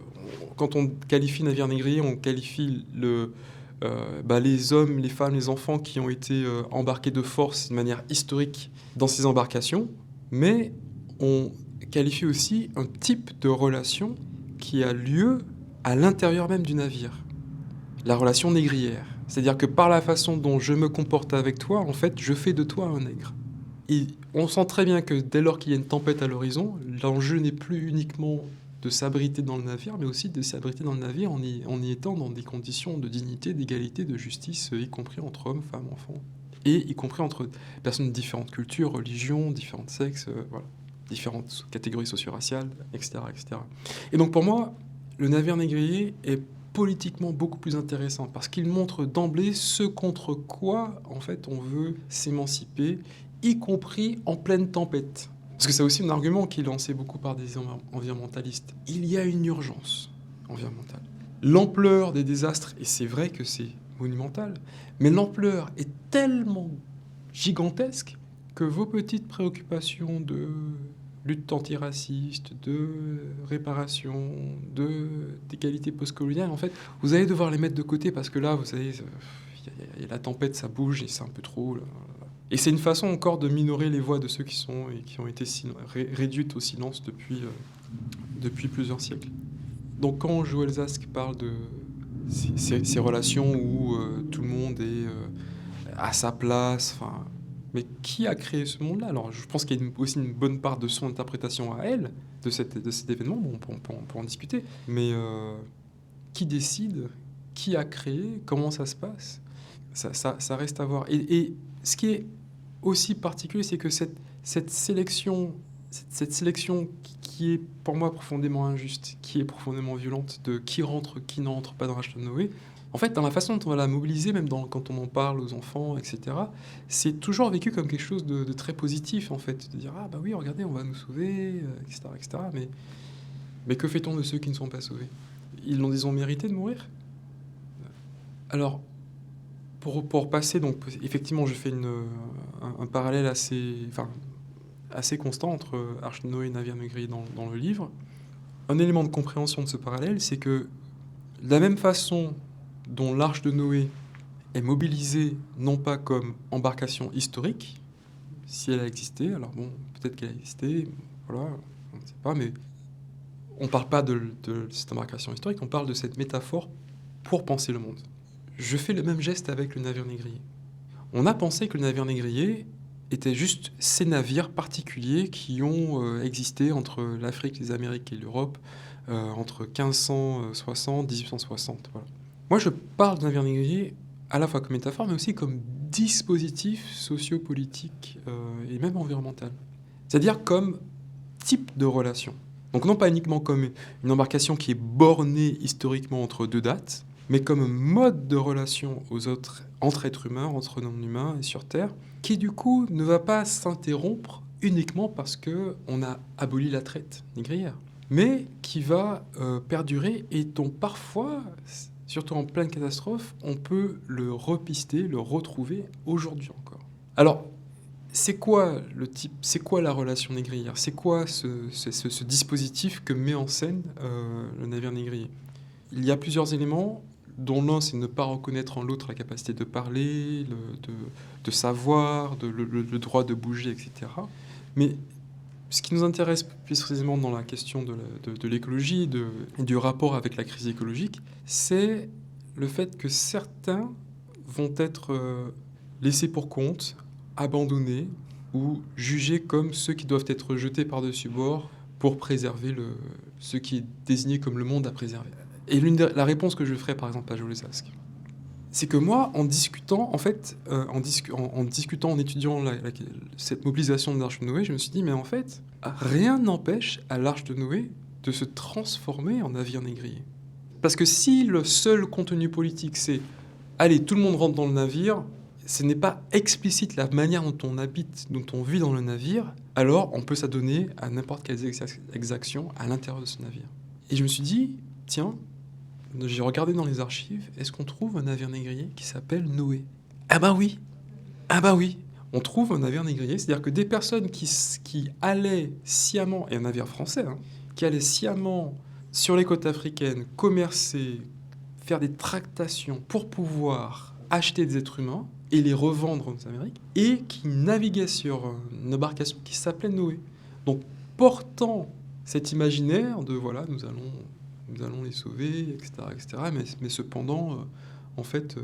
quand on qualifie navire négrier, on qualifie les hommes, les femmes, les enfants qui ont été embarqués de force de manière historique dans ces embarcations, mais on qualifie aussi un type de relation qui a lieu à l'intérieur même du navire. La relation négrière. C'est-à-dire que par la façon dont je me comporte avec toi, en fait, je fais de toi un nègre. Et on sent très bien que dès lors qu'il y a une tempête à l'horizon, l'enjeu n'est plus uniquement de s'abriter dans le navire, mais aussi de s'abriter dans le navire en y étant dans des conditions de dignité, d'égalité, de justice, y compris entre hommes, femmes, enfants, et y compris entre personnes de différentes cultures, religions, différents sexes, différentes catégories socio-raciales, etc., etc. Et donc pour moi, le navire négrier est politiquement beaucoup plus intéressant parce qu'il montre d'emblée ce contre quoi en fait on veut s'émanciper, y compris en pleine tempête. Parce que c'est aussi un argument qui est lancé beaucoup par des environnementalistes. Il y a une urgence environnementale. L'ampleur des désastres, et c'est vrai que c'est monumental, mais l'ampleur est tellement gigantesque que vos petites préoccupations de lutte antiraciste, de réparation, d'égalité postcoloniale, en fait, vous allez devoir les mettre de côté parce que là, vous savez, y a la tempête, ça bouge et c'est un peu trop. Là. Et c'est une façon encore de minorer les voix de ceux qui ont été réduites au silence depuis plusieurs siècles. Donc quand Joël Zask parle de ces relations où tout le monde est à sa place, enfin. Mais qui a créé ce monde-là ? Alors, je pense qu'il y a aussi une bonne part de son interprétation à elle, de cet événement, bon, on peut en discuter. Mais qui décide ? Qui a créé ? Comment ça se passe ? Ça reste à voir. Et ce qui est aussi particulier, c'est que cette sélection qui est pour moi profondément injuste, qui est profondément violente, de qui rentre, qui n'entre pas dans l'Arche de Noé, en fait, dans la façon dont on va la mobiliser, même quand on en parle aux enfants, etc., c'est toujours vécu comme quelque chose de très positif, en fait. De dire, ah bah oui, regardez, on va nous sauver, etc., etc. Mais que fait-on de ceux qui ne sont pas sauvés ? Ils ont mérité de mourir ? Alors, pour passer, donc, effectivement, je fais un parallèle assez constant entre Arche de Noé et navire négrier dans le livre. Un élément de compréhension de ce parallèle, c'est que de la même façon dont l'Arche de Noé est mobilisée non pas comme embarcation historique, si elle a existé, alors bon, peut-être qu'elle a existé, voilà, on ne sait pas, mais on ne parle pas de cette embarcation historique, on parle de cette métaphore pour penser le monde. Je fais le même geste avec le navire négrier. On a pensé que le navire négrier étaient juste ces navires particuliers qui ont existé entre l'Afrique, les Amériques et l'Europe entre 1560 et 1860. Voilà. Moi, je parle de navire négrier à la fois comme métaphore, mais aussi comme dispositif sociopolitique et même environnemental. C'est-à-dire comme type de relation. Donc non pas uniquement comme une embarcation qui est bornée historiquement entre deux dates, mais comme mode de relation aux autres, entre êtres humains, entre non-humains et sur Terre, qui du coup ne va pas s'interrompre uniquement parce qu'on a aboli la traite négrière, mais qui va perdurer et dont parfois, surtout en pleine catastrophe, on peut le repister, le retrouver aujourd'hui encore. Alors, c'est quoi la relation négrière? C'est quoi ce dispositif que met en scène le navire négrier? Il y a plusieurs éléments, dont l'un, c'est ne pas reconnaître en l'autre la capacité de parler, de savoir, le droit de bouger, etc. Mais ce qui nous intéresse plus précisément dans la question de l'écologie et du rapport avec la crise écologique, c'est le fait que certains vont être laissés pour compte, abandonnés ou jugés comme ceux qui doivent être jetés par-dessus bord pour préserver ce qui est désigné comme le monde à préserver. Et la réponse que je ferai par exemple à Joël Zask, c'est que moi, en discutant, en fait, en étudiant cette mobilisation de l'Arche de Noé, je me suis dit, mais en fait, rien n'empêche à l'Arche de Noé de se transformer en navire négrier. Parce que si le seul contenu politique, c'est « allez, tout le monde rentre dans le navire », ce n'est pas explicite la manière dont on habite, dont on vit dans le navire, alors on peut s'adonner à n'importe quelle exaction à l'intérieur de ce navire. Et je me suis dit, tiens, j'ai regardé dans les archives, est-ce qu'on trouve un navire négrier qui s'appelle Noé? Ah bah oui, on trouve un navire négrier, c'est-à-dire que des personnes qui allaient sciemment, et un navire français, qui allaient sciemment sur les côtes africaines, commercer, faire des tractations pour pouvoir acheter des êtres humains et les revendre en Amérique, et qui naviguaient sur une embarcation qui s'appelait Noé. Donc, portant cet imaginaire de, voilà, nous allons les sauver, etc. Mais cependant, en fait,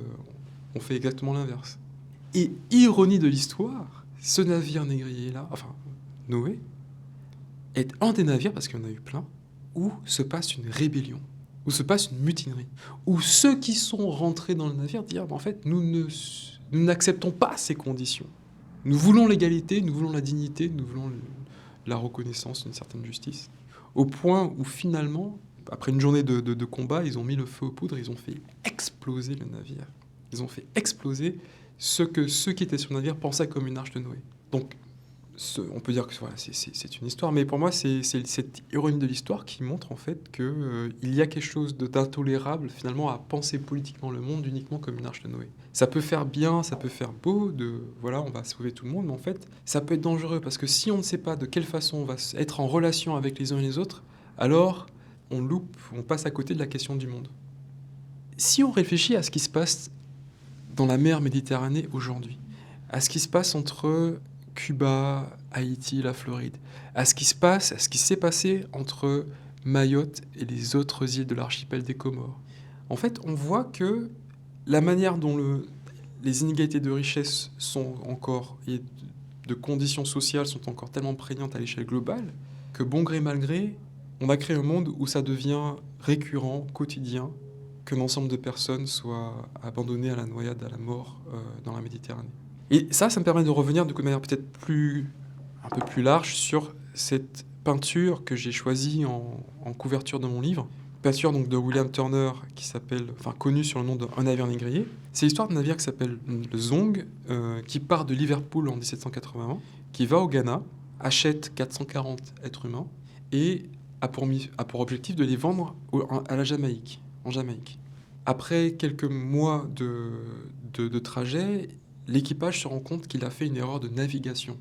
on fait exactement l'inverse. Et ironie de l'histoire, ce navire négrier-là, enfin, Noé, est un des navires, parce qu'il y en a eu plein, où se passe une rébellion, où se passe une mutinerie, où ceux qui sont rentrés dans le navire disent, en fait, nous n'acceptons pas ces conditions. Nous voulons l'égalité, nous voulons la dignité, nous voulons la reconnaissance d'une certaine justice. Au point où finalement, après une journée de combat, ils ont mis le feu aux poudres, ils ont fait exploser le navire. Ils ont fait exploser ce que ceux qui étaient sur le navire pensaient comme une arche de Noé. Donc, on peut dire que voilà, c'est une histoire, mais pour moi, c'est cette ironie de l'histoire qui montre en fait qu'il y a quelque chose d'intolérable finalement à penser politiquement le monde uniquement comme une arche de Noé. Ça peut faire bien, ça peut faire beau, voilà, on va sauver tout le monde, mais en fait, ça peut être dangereux parce que si on ne sait pas de quelle façon on va être en relation avec les uns et les autres, alors on passe à côté de la question du monde. Si on réfléchit à ce qui se passe dans la mer Méditerranée aujourd'hui, à ce qui se passe entre Cuba, Haïti, la Floride, à ce qui s'est passé entre Mayotte et les autres îles de l'archipel des Comores. En fait, on voit que la manière dont les inégalités de richesse sont encore, et de conditions sociales sont encore tellement prégnantes à l'échelle globale, que bon gré mal gré, on a créé un monde où ça devient récurrent, quotidien, qu'un ensemble de personnes soient abandonnées à la noyade, à la mort dans la Méditerranée. Et ça me permet de revenir de manière peut-être un peu plus large sur cette peinture que j'ai choisie en couverture de mon livre. Peinture donc de William Turner qui s'appelle, connu sur le nom de Un navire négrier. C'est l'histoire d'un navire qui s'appelle le Zong, qui part de Liverpool en 1781, qui va au Ghana, achète 440 êtres humains et a pour objectif de les vendre à la Jamaïque, en Jamaïque. Après quelques mois de trajet, l'équipage se rend compte qu'il a fait une erreur de navigation.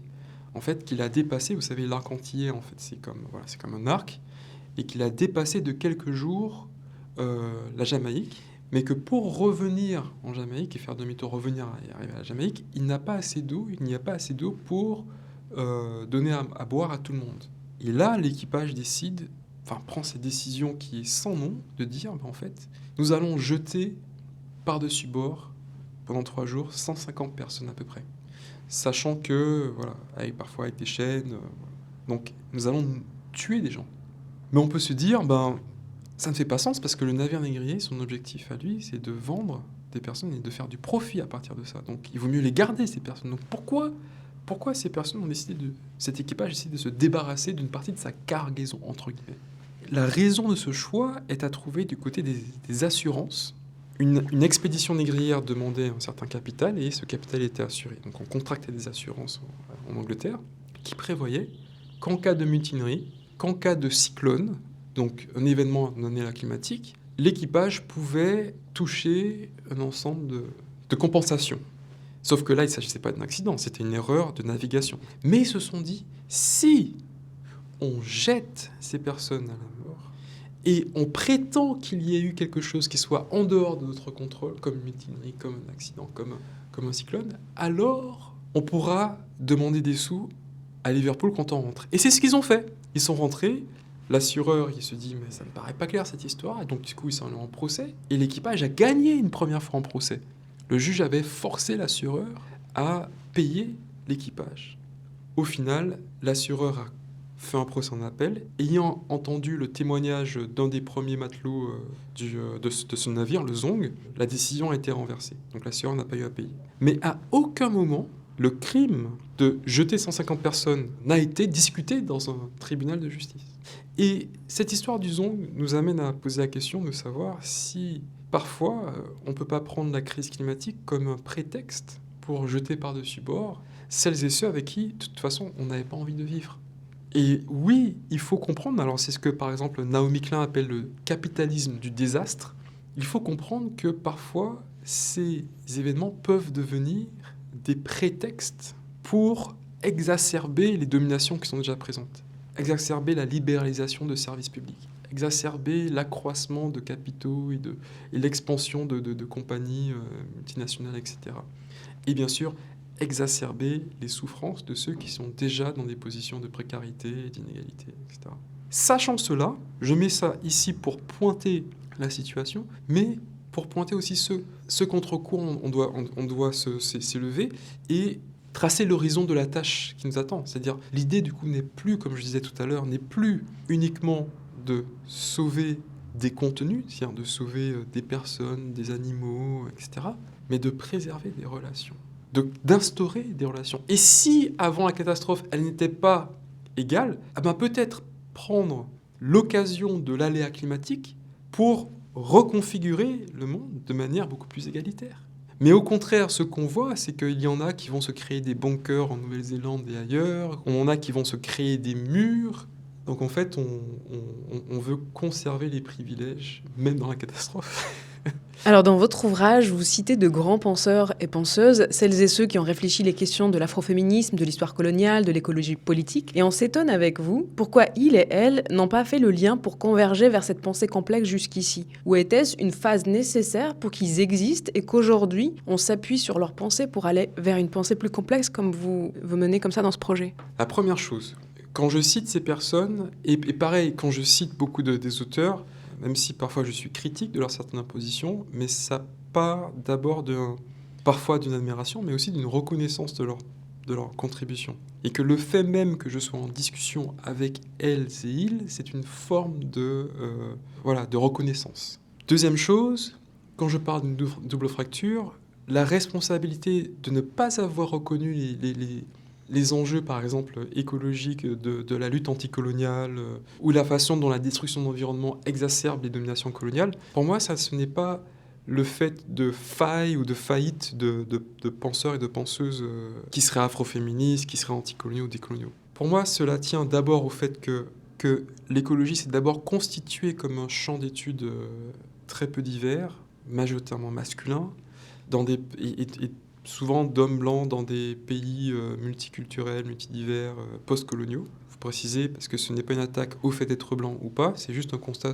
En fait, qu'il a dépassé, vous savez, l'arc antillais, en fait, c'est comme un arc, et qu'il a dépassé de quelques jours la Jamaïque, mais que pour revenir en Jamaïque et faire demi-tour, revenir et arriver à la Jamaïque, il n'y a pas assez d'eau pour donner à boire à tout le monde. Et là, l'équipage prend cette décision qui est sans nom, de dire, en fait, nous allons jeter par-dessus bord pendant 3 jours, 150 personnes à peu près. sachant que, parfois avec des chaînes. Donc, nous allons tuer des gens. Mais on peut se dire, ça ne fait pas sens parce que le navire négrier, son objectif à lui, c'est de vendre des personnes et de faire du profit à partir de ça. Donc, il vaut mieux les garder, ces personnes. Donc, pourquoi ces personnes ont décidé cet équipage décide de se débarrasser d'une partie de sa cargaison, entre guillemets? La raison de ce choix est à trouver du côté des assurances. Une expédition négrière demandait un certain capital et ce capital était assuré. Donc on contractait des assurances en Angleterre qui prévoyaient qu'en cas de mutinerie, qu'en cas de cyclone, donc un événement non climatique, l'équipage pouvait toucher un ensemble de compensations. Sauf que là, il ne s'agissait pas d'un accident, c'était une erreur de navigation. Mais ils se sont dit, si on jette ces personnes à la mort et on prétend qu'il y ait eu quelque chose qui soit en dehors de notre contrôle, comme une mutinerie, comme un accident, comme un cyclone, alors on pourra demander des sous à Liverpool quand on rentre. Et c'est ce qu'ils ont fait. Ils sont rentrés, l'assureur il se dit mais ça ne me paraît pas clair cette histoire, et donc du coup ils sont allés en procès, et l'équipage a gagné une première fois en procès. Le juge avait forcé l'assureur à payer l'équipage. Au final, l'assureur a fait un procès en appel, ayant entendu le témoignage d'un des premiers matelots de ce navire, le Zong, la décision a été renversée. Donc l'assureur n'a pas eu à payer. Mais à aucun moment, le crime de jeter 150 personnes n'a été discuté dans un tribunal de justice. Et cette histoire du Zong nous amène à poser la question de savoir si, parfois, on ne peut pas prendre la crise climatique comme un prétexte pour jeter par-dessus bord celles et ceux avec qui, de toute façon, on n'avait pas envie de vivre. Et oui, il faut comprendre, alors c'est ce que par exemple Naomi Klein appelle le capitalisme du désastre, il faut comprendre que parfois ces événements peuvent devenir des prétextes pour exacerber les dominations qui sont déjà présentes, exacerber la libéralisation de services publics, exacerber l'accroissement de capitaux et l'expansion de compagnies multinationales, etc. Et bien sûr, exacerber les souffrances de ceux qui sont déjà dans des positions de précarité, d'inégalité, etc. Sachant cela, je mets ça ici pour pointer la situation, mais pour pointer aussi ce contre quoi on doit s'élever et tracer l'horizon de la tâche qui nous attend. C'est-à-dire, l'idée du coup n'est plus, comme je disais tout à l'heure, n'est plus uniquement de sauver des contenus, c'est-à-dire de sauver des personnes, des animaux, etc., mais de préserver des relations. D'instaurer des relations. Et si, avant la catastrophe, elles n'étaient pas égales, peut-être prendre l'occasion de l'aléa climatique pour reconfigurer le monde de manière beaucoup plus égalitaire. Mais au contraire, ce qu'on voit, c'est qu'il y en a qui vont se créer des bunkers en Nouvelle-Zélande et ailleurs, on en a qui vont se créer des murs. Donc en fait, on veut conserver les privilèges, même dans la catastrophe. Alors dans votre ouvrage, vous citez de grands penseurs et penseuses, celles et ceux qui ont réfléchi les questions de l'afroféminisme, de l'histoire coloniale, de l'écologie politique, et on s'étonne avec vous pourquoi ils et elles n'ont pas fait le lien pour converger vers cette pensée complexe jusqu'ici. Ou était-ce une phase nécessaire pour qu'ils existent et qu'aujourd'hui on s'appuie sur leur pensée pour aller vers une pensée plus complexe comme vous menez comme ça dans ce projet? La première chose, quand je cite ces personnes, et pareil, quand je cite beaucoup des auteurs, même si parfois je suis critique de leur certaine imposition, mais ça part d'abord parfois d'une admiration, mais aussi d'une reconnaissance de leur contribution. Et que le fait même que je sois en discussion avec elles et ils, c'est une forme de reconnaissance. Deuxième chose, quand je parle d'une double fracture, la responsabilité de ne pas avoir reconnu les enjeux, par exemple, écologiques de la lutte anticoloniale ou la façon dont la destruction de l'environnement exacerbe les dominations coloniales, pour moi, ce n'est pas le fait de failles ou de faillites de penseurs et de penseuses qui seraient afroféministes, qui seraient anticoloniaux ou décoloniaux. Pour moi, cela tient d'abord au fait que l'écologie s'est d'abord constituée comme un champ d'études très peu divers, majoritairement masculin, et souvent d'hommes blancs dans des pays multiculturels, multidivers, post-coloniaux. Il faut préciser, parce que ce n'est pas une attaque au fait d'être blanc ou pas, c'est juste un constat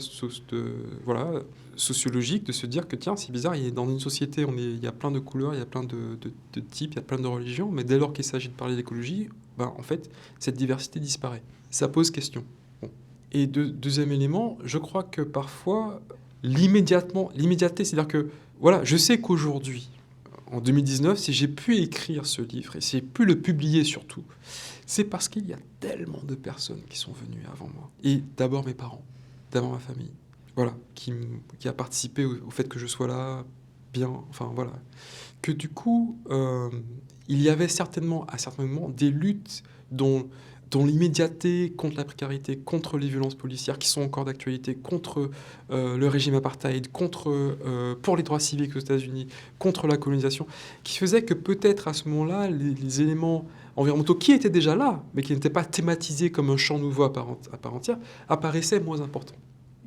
sociologique de se dire que tiens, c'est bizarre, dans une société, il y a plein de couleurs, il y a plein de types, il y a plein de religions, mais dès lors qu'il s'agit de parler d'écologie, en fait, cette diversité disparaît. Ça pose question. Bon. Et deuxième élément, je crois que parfois, l'immédiateté, c'est-à-dire que, je sais qu'aujourd'hui, en 2019, si j'ai pu écrire ce livre et si j'ai pu le publier surtout, c'est parce qu'il y a tellement de personnes qui sont venues avant moi. Et d'abord mes parents, d'abord ma famille, voilà, qui a participé au fait que je sois là, bien, enfin voilà. Que du coup, il y avait certainement, à certains moments, des luttes dont l'immédiateté contre la précarité, contre les violences policières qui sont encore d'actualité, contre le régime apartheid, pour les droits civiques aux États-Unis, contre la colonisation, qui faisait que peut-être à ce moment-là, les éléments environnementaux qui étaient déjà là, mais qui n'étaient pas thématisés comme un champ nouveau à part entière, apparaissaient moins importants.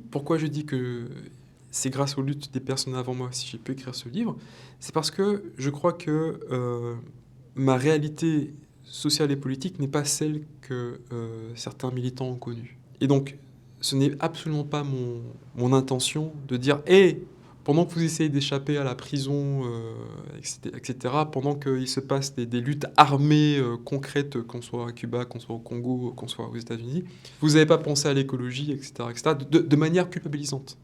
Pourquoi je dis que c'est grâce aux luttes des personnes avant moi si j'ai pu écrire ce livre? C'est parce que je crois que ma réalité sociale et politique n'est pas celle que certains militants ont connue. Et donc, ce n'est absolument pas mon intention de dire « Hey, pendant que vous essayez d'échapper à la prison, etc., pendant qu'il se passe des luttes armées concrètes, qu'on soit à Cuba, qu'on soit au Congo, qu'on soit aux États-Unis, vous n'avez pas pensé à l'écologie, etc., de manière culpabilisante. »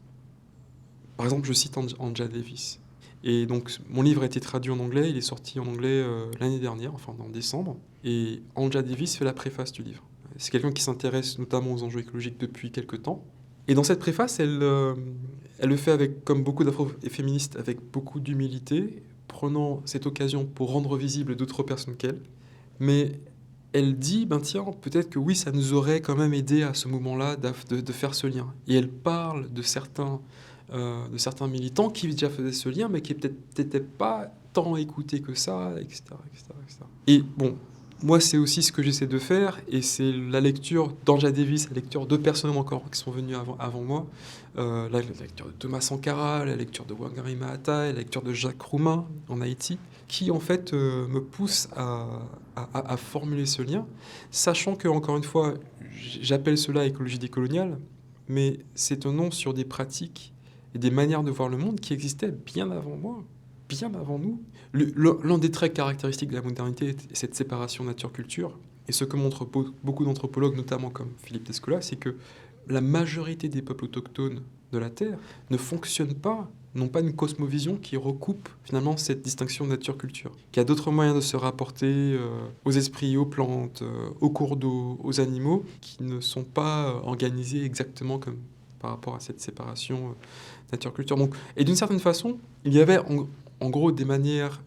Par exemple, je cite Angela Davis. Et donc, mon livre a été traduit en anglais, il est sorti en anglais l'année dernière, enfin en décembre. Et Angela Davis fait la préface du livre. C'est quelqu'un qui s'intéresse notamment aux enjeux écologiques depuis quelques temps. Et dans cette préface, elle le fait avec, comme beaucoup d'afro-féministes, avec beaucoup d'humilité, prenant cette occasion pour rendre visible d'autres personnes qu'elle. Mais elle dit, tiens, peut-être que oui, ça nous aurait quand même aidé à ce moment-là de faire ce lien. Et elle parle de certains militants qui déjà faisaient ce lien, mais qui peut-être n'étaient pas tant écoutés que ça, etc., etc., etc. Et bon, moi, c'est aussi ce que j'essaie de faire, et c'est la lecture d'Angela Davis, la lecture de personnes encore qui sont venues avant moi, la lecture de Thomas Sankara, la lecture de Wangari Maathai, la lecture de Jacques Roumain en Haïti, qui en fait me pousse à formuler ce lien, sachant que, encore une fois, j'appelle cela écologie décoloniale, mais c'est un nom sur des pratiques et des manières de voir le monde qui existaient bien avant moi, bien avant nous. L'un des traits caractéristiques de la modernité est cette séparation nature-culture. Et ce que montrent beaucoup d'anthropologues, notamment comme Philippe Descola, c'est que la majorité des peuples autochtones de la Terre ne fonctionnent pas, n'ont pas une cosmovision qui recoupe finalement cette distinction nature-culture, qui a d'autres moyens de se rapporter aux esprits, aux plantes, aux cours d'eau, aux animaux, qui ne sont pas organisés exactement comme par rapport à cette séparation nature-culture. Donc, et d'une certaine façon, il y avait en gros des manières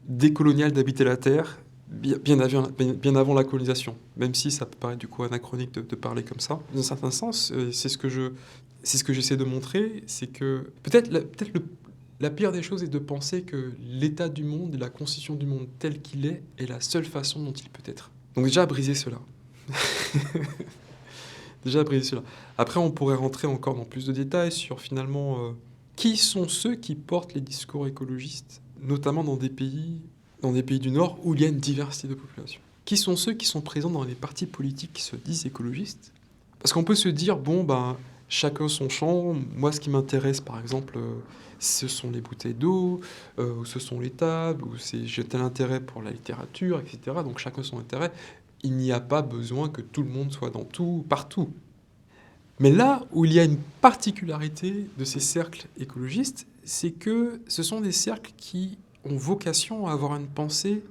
décoloniales d'habiter la Terre bien avant la colonisation, même si ça peut paraître du coup anachronique de parler comme ça. Dans un certain sens, c'est ce que j'essaie de montrer, c'est que peut-être la pire des choses est de penser que l'état du monde et la constitution du monde tel qu'il est la seule façon dont il peut être. Donc déjà, briser cela. Après, on pourrait rentrer encore dans plus de détails sur finalement qui sont ceux qui portent les discours écologistes, notamment dans des pays du Nord où il y a une diversité de population. Qui sont ceux qui sont présents dans les partis politiques qui se disent écologistes? Parce qu'on peut se dire, chacun son champ. Moi, ce qui m'intéresse, par exemple, ce sont les bouteilles d'eau, ou ce sont les tables, ou j'ai tel intérêt pour la littérature, etc. Donc chacun son intérêt. Il n'y a pas besoin que tout le monde soit dans tout, partout. Mais là où il y a une particularité de ces cercles écologistes, c'est que ce sont des cercles qui ont vocation à avoir une pensée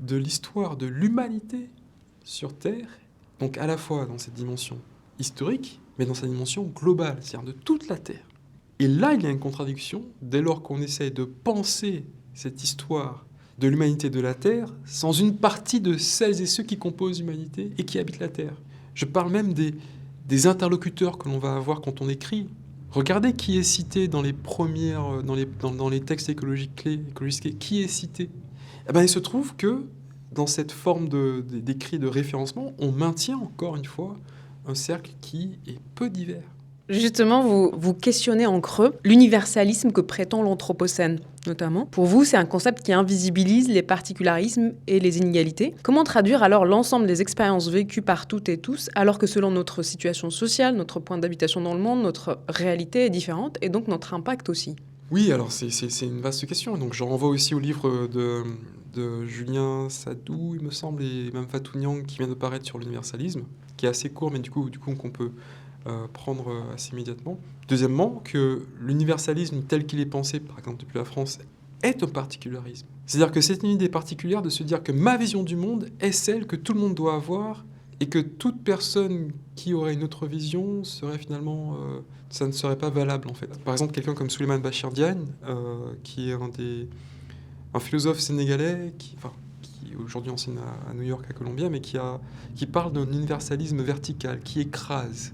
de l'histoire de l'humanité sur Terre, donc à la fois dans cette dimension historique, mais dans sa dimension globale, c'est-à-dire de toute la Terre. Et là, il y a une contradiction dès lors qu'on essaie de penser cette histoire de l'humanité de la Terre sans une partie de celles et ceux qui composent l'humanité et qui habitent la Terre. Je parle même des interlocuteurs que l'on va avoir quand on écrit. Regardez qui est cité dans les premières, dans les textes écologiques clés, qui est cité. Il se trouve que dans cette forme d'écrit de référencement, on maintient encore une fois un cercle qui est peu divers. Justement, vous questionnez en creux l'universalisme que prétend l'Anthropocène, notamment. Pour vous, c'est un concept qui invisibilise les particularismes et les inégalités. Comment traduire alors l'ensemble des expériences vécues par toutes et tous, alors que selon notre situation sociale, notre point d'habitation dans le monde, notre réalité est différente, et donc notre impact aussi? Oui, alors c'est une vaste question. Donc je renvoie aussi au livre de Julien Sadou, il me semble, et même Fatou Niang, qui vient de paraître sur l'universalisme, qui est assez court, mais du coup qu'on peut prendre assez immédiatement. Deuxièmement, que l'universalisme tel qu'il est pensé, par exemple depuis la France, est un particularisme. C'est-à-dire que c'est une idée particulière de se dire que ma vision du monde est celle que tout le monde doit avoir et que toute personne qui aurait une autre vision serait finalement... ça ne serait pas valable, en fait. Par exemple, quelqu'un comme Souleymane Bachir Diagne, qui est un philosophe sénégalais qui aujourd'hui enseigne à New York, à Columbia, mais qui parle d'un universalisme vertical, qui écrase.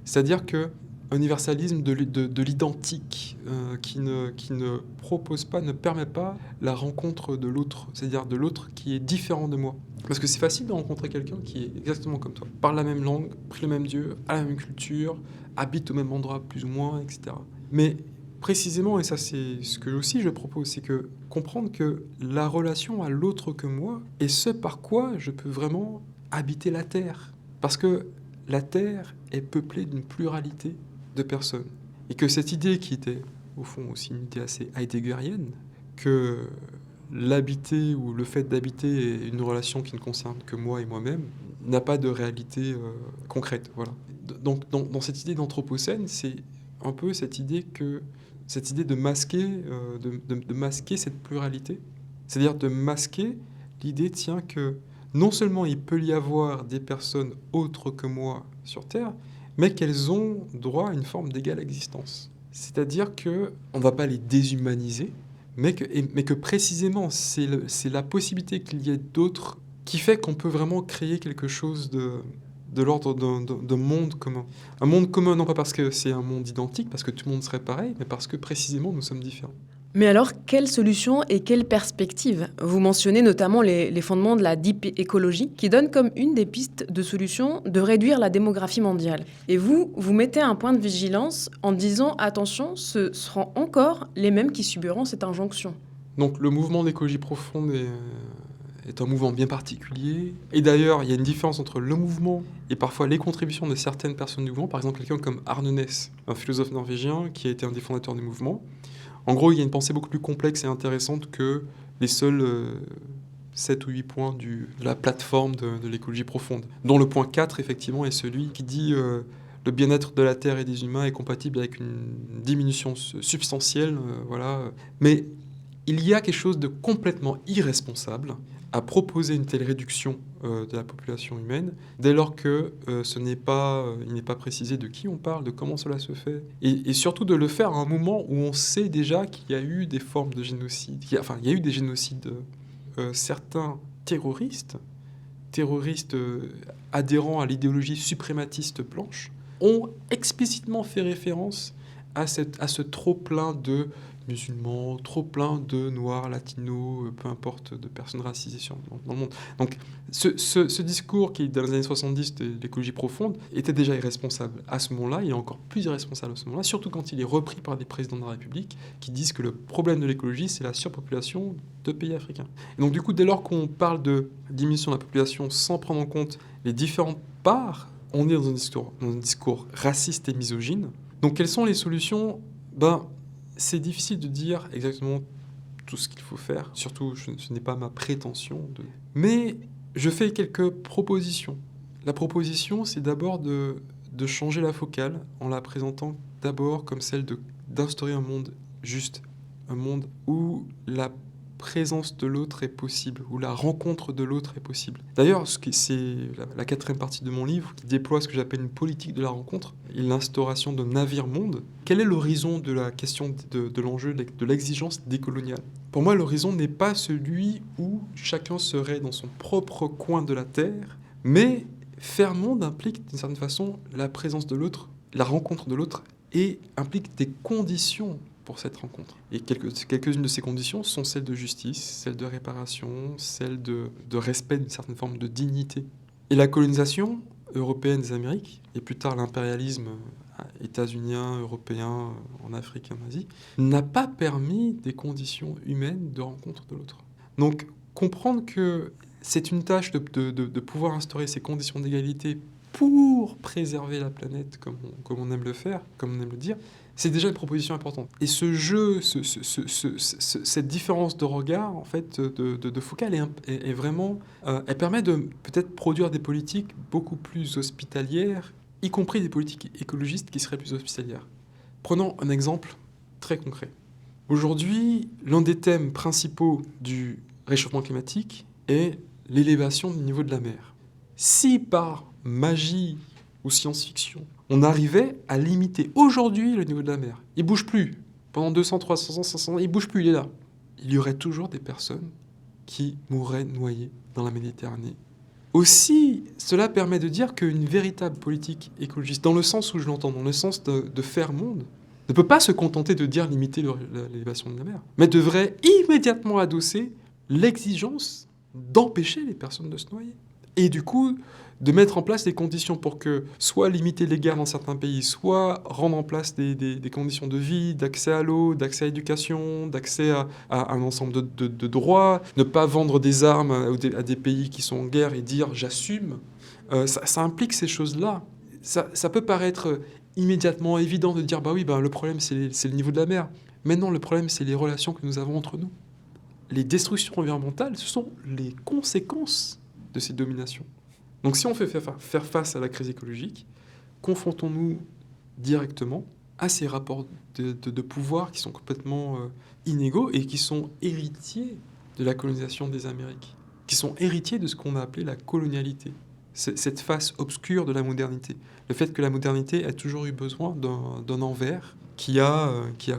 C'est-à-dire qu'un universalisme de l'identique, qui ne propose pas, ne permet pas la rencontre de l'autre, c'est-à-dire de l'autre qui est différent de moi. Parce que c'est facile de rencontrer quelqu'un qui est exactement comme toi, parle la même langue, prie le même Dieu, a la même culture, habite au même endroit plus ou moins, etc. Mais précisément, et ça c'est ce que aussi je propose, c'est que comprendre que la relation à l'autre que moi est ce par quoi je peux vraiment habiter la Terre. Parce que la Terre est peuplée d'une pluralité de personnes. Et que cette idée qui était, au fond, aussi une idée assez heideggerienne, que l'habiter ou le fait d'habiter est une relation qui ne concerne que moi et moi-même, n'a pas de réalité concrète. Voilà. Donc, dans cette idée d'anthropocène, c'est un peu cette idée de masquer, de masquer cette pluralité. C'est-à-dire de masquer l'idée, que non seulement il peut y avoir des personnes autres que moi sur Terre, mais qu'elles ont droit à une forme d'égale existence. C'est-à-dire qu'on ne va pas les déshumaniser, mais que précisément, c'est la possibilité qu'il y ait d'autres qui fait qu'on peut vraiment créer quelque chose de l'ordre d'un monde commun. Un monde commun, non pas parce que c'est un monde identique, parce que tout le monde serait pareil, mais parce que précisément nous sommes différents. Mais alors, quelles solutions et quelles perspectives ? Vous mentionnez notamment les fondements de la deep écologie, qui donne comme une des pistes de solution de réduire la démographie mondiale. Et vous mettez un point de vigilance en disant, attention, ce seront encore les mêmes qui subiront cette injonction. Donc le mouvement d'écologie profonde est un mouvement bien particulier. Et d'ailleurs, il y a une différence entre le mouvement et parfois les contributions de certaines personnes du mouvement. Par exemple, quelqu'un comme Arne Næss, un philosophe norvégien qui a été un des fondateurs du mouvement. En gros, il y a une pensée beaucoup plus complexe et intéressante que les seuls 7 ou 8 points de la plateforme de l'écologie profonde, dont le point 4, effectivement, est celui qui dit le bien-être de la Terre et des humains est compatible avec une diminution substantielle. Voilà. Mais il y a quelque chose de complètement irresponsable à proposer une telle réduction de la population humaine, dès lors que il n'est pas précisé de qui on parle, de comment cela se fait, et surtout de le faire à un moment où on sait déjà qu'il y a eu des formes de génocide, il y a eu des génocides, certains terroristes adhérant à l'idéologie suprématiste blanche, ont explicitement fait référence à ce trop-plein de musulmans, trop plein de noirs, latinos, peu importe, de personnes racisées dans le monde. Donc ce discours qui, dans les années 70 de l'écologie profonde, était déjà irresponsable à ce moment-là, il est encore plus irresponsable à ce moment-là, surtout quand il est repris par des présidents de la République qui disent que le problème de l'écologie, c'est la surpopulation de pays africains. Et donc du coup, dès lors qu'on parle de diminution de la population sans prendre en compte les différentes parts, on est dans un discours raciste et misogyne. Donc quelles sont les solutions ? C'est difficile de dire exactement tout ce qu'il faut faire. Surtout, ce n'est pas ma prétention. Mais je fais quelques propositions. La proposition, c'est d'abord de changer la focale en la présentant d'abord comme celle d'instaurer un monde juste. Un monde où la présence de l'autre est possible, où la rencontre de l'autre est possible. D'ailleurs, c'est la 4e partie de mon livre qui déploie ce que j'appelle une politique de la rencontre et l'instauration d'un navire-monde. Quel est l'horizon de la question de l'enjeu de l'exigence décoloniale ? Pour moi, l'horizon n'est pas celui où chacun serait dans son propre coin de la Terre, mais faire monde implique d'une certaine façon la présence de l'autre, la rencontre de l'autre, et implique des conditions pour cette rencontre. Et quelques-unes de ces conditions sont celles de justice, celles de réparation, celles de respect d'une certaine forme de dignité. Et la colonisation européenne des Amériques, et plus tard l'impérialisme états-unien, européen, en Afrique et en Asie, n'a pas permis des conditions humaines de rencontre de l'autre. Donc, comprendre que c'est une tâche de pouvoir instaurer ces conditions d'égalité pour préserver la planète, comme on aime le faire, comme on aime le dire, c'est déjà une proposition importante. Et ce jeu, cette différence de regard, en fait, de focale est vraiment... elle permet de peut-être produire des politiques beaucoup plus hospitalières, y compris des politiques écologistes qui seraient plus hospitalières. Prenons un exemple très concret. Aujourd'hui, l'un des thèmes principaux du réchauffement climatique est l'élévation du niveau de la mer. Si par magie ou science-fiction, on arrivait à limiter aujourd'hui le niveau de la mer, il ne bouge plus. Pendant 200, 300 ans, 500 ans, il ne bouge plus, il est là. Il y aurait toujours des personnes qui mourraient noyées dans la Méditerranée. Aussi, cela permet de dire qu'une véritable politique écologiste, dans le sens où je l'entends, dans le sens de faire monde, ne peut pas se contenter de dire limiter l'élévation de la mer, mais devrait immédiatement adosser l'exigence d'empêcher les personnes de se noyer. Et du coup, de mettre en place des conditions pour que soit limiter les guerres dans certains pays, soit rendre en place des conditions de vie, d'accès à l'eau, d'accès à l'éducation, d'accès à un ensemble de droits, ne pas vendre des armes à des pays qui sont en guerre et dire « j'assume ». Ça implique ces choses-là. Ça peut paraître immédiatement évident de dire « le problème c'est le niveau de la mer ». Mais non, le problème c'est les relations que nous avons entre nous. Les destructions environnementales, ce sont les conséquences de ces dominations. Donc si on fait faire face à la crise écologique, confrontons-nous directement à ces rapports de pouvoir qui sont complètement inégaux et qui sont héritiers de la colonisation des Amériques, qui sont héritiers de ce qu'on a appelé la colonialité, cette face obscure de la modernité. Le fait que la modernité a toujours eu besoin d'un envers qui a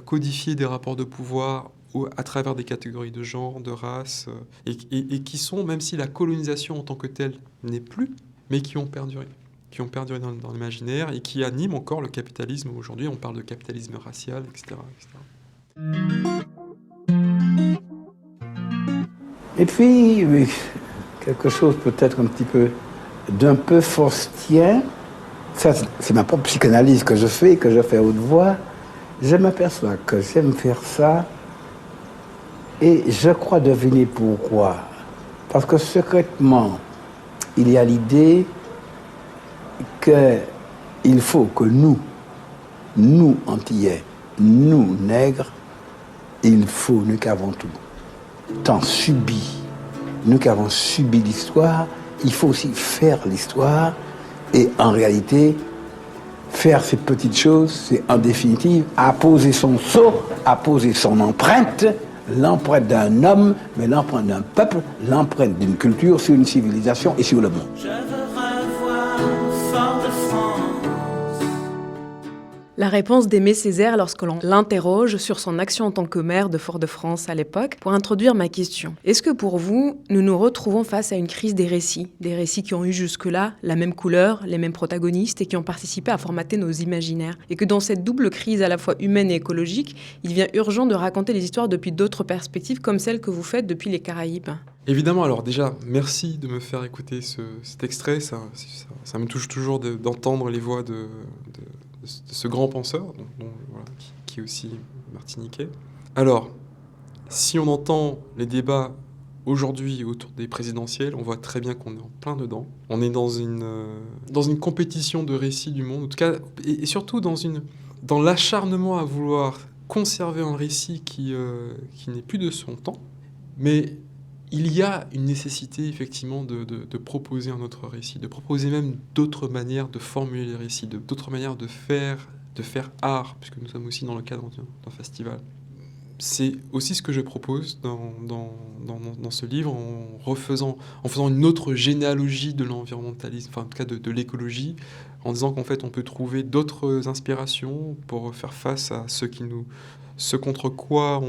codifié des rapports de pouvoir à travers des catégories de genre, de race, et qui sont, même si la colonisation en tant que telle n'est plus, mais qui ont perduré dans l'imaginaire et qui animent encore le capitalisme. Aujourd'hui, on parle de capitalisme racial, etc. Et puis, quelque chose peut-être un petit peu d'un peu faustien, ça c'est ma propre psychanalyse que je fais à haute voix, je m'aperçois que j'aime faire ça. Et je crois deviner pourquoi. Parce que secrètement, il y a l'idée qu'il faut que nous Antillais, nous nègres, nous qui avons tout tant subi, nous qui avons subi l'histoire, il faut aussi faire l'histoire. Et en réalité, faire ces petites choses, c'est en définitive apposer son sceau, apposer son empreinte, l'empreinte d'un homme, mais l'empreinte d'un peuple, l'empreinte d'une culture sur une civilisation et sur le monde. Je veux revoir Fort-de-France. La réponse d'Aimé Césaire lorsque l'on l'interroge sur son action en tant que maire de Fort-de-France à l'époque, pour introduire ma question. Est-ce que pour vous, nous nous retrouvons face à une crise des récits qui ont eu jusque-là la même couleur, les mêmes protagonistes et qui ont participé à formater nos imaginaires, et que dans cette double crise à la fois humaine et écologique, il devient urgent de raconter les histoires depuis d'autres perspectives comme celles que vous faites depuis les Caraïbes? Évidemment, alors déjà, merci de me faire écouter cet extrait, ça me touche toujours d'entendre les voix de ce grand penseur, qui est aussi martiniquais. Alors, si on entend les débats aujourd'hui autour des présidentielles, on voit très bien qu'on est en plein dedans. On est dans une compétition de récits du monde, en tout cas, et surtout dans l'acharnement à vouloir conserver un récit qui n'est plus de son temps. Mais il y a une nécessité, effectivement, de proposer un autre récit, de proposer même d'autres manières de formuler les récits, d'autres manières de faire art, puisque nous sommes aussi dans le cadre d'un festival. C'est aussi ce que je propose dans ce livre, en faisant une autre généalogie de l'environnementalisme, enfin en tout cas de l'écologie, en disant qu'en fait on peut trouver d'autres inspirations pour faire face à ce contre quoi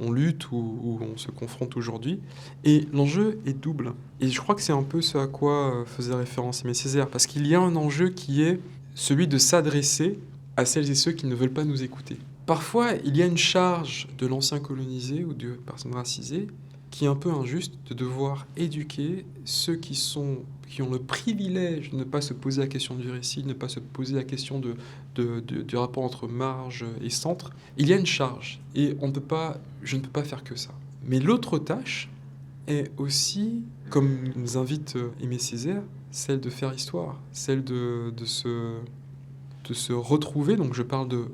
on lutte ou on se confronte aujourd'hui. Et l'enjeu est double. Et je crois que c'est un peu ce à quoi faisait référence Aimé Césaire, parce qu'il y a un enjeu qui est celui de s'adresser à celles et ceux qui ne veulent pas nous écouter. Parfois, il y a une charge de l'ancien colonisé ou de personnes racisées qui est un peu injuste de devoir éduquer ceux qui ont le privilège de ne pas se poser la question du récit, de ne pas se poser la question du rapport entre marge et centre. Il y a une charge et je ne peux pas faire que ça. Mais l'autre tâche est aussi, comme nous invite Aimé Césaire, celle de faire histoire, celle de se retrouver. Donc je parle de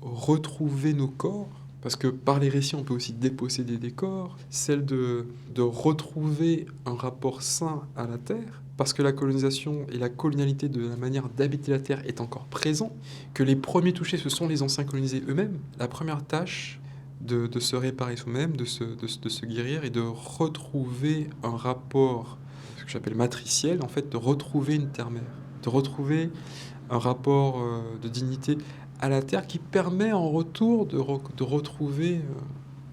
retrouver nos corps, parce que par les récits, on peut aussi déposséder des corps, celle de retrouver un rapport sain à la Terre, parce que la colonisation et la colonialité de la manière d'habiter la Terre est encore présent, que les premiers touchés, ce sont les anciens colonisés eux-mêmes. La première tâche de se réparer soi-même, de se guérir et de retrouver un rapport, ce que j'appelle matriciel, en fait, de retrouver une terre-mère, de retrouver un rapport de dignité à la terre qui permet en retour de retrouver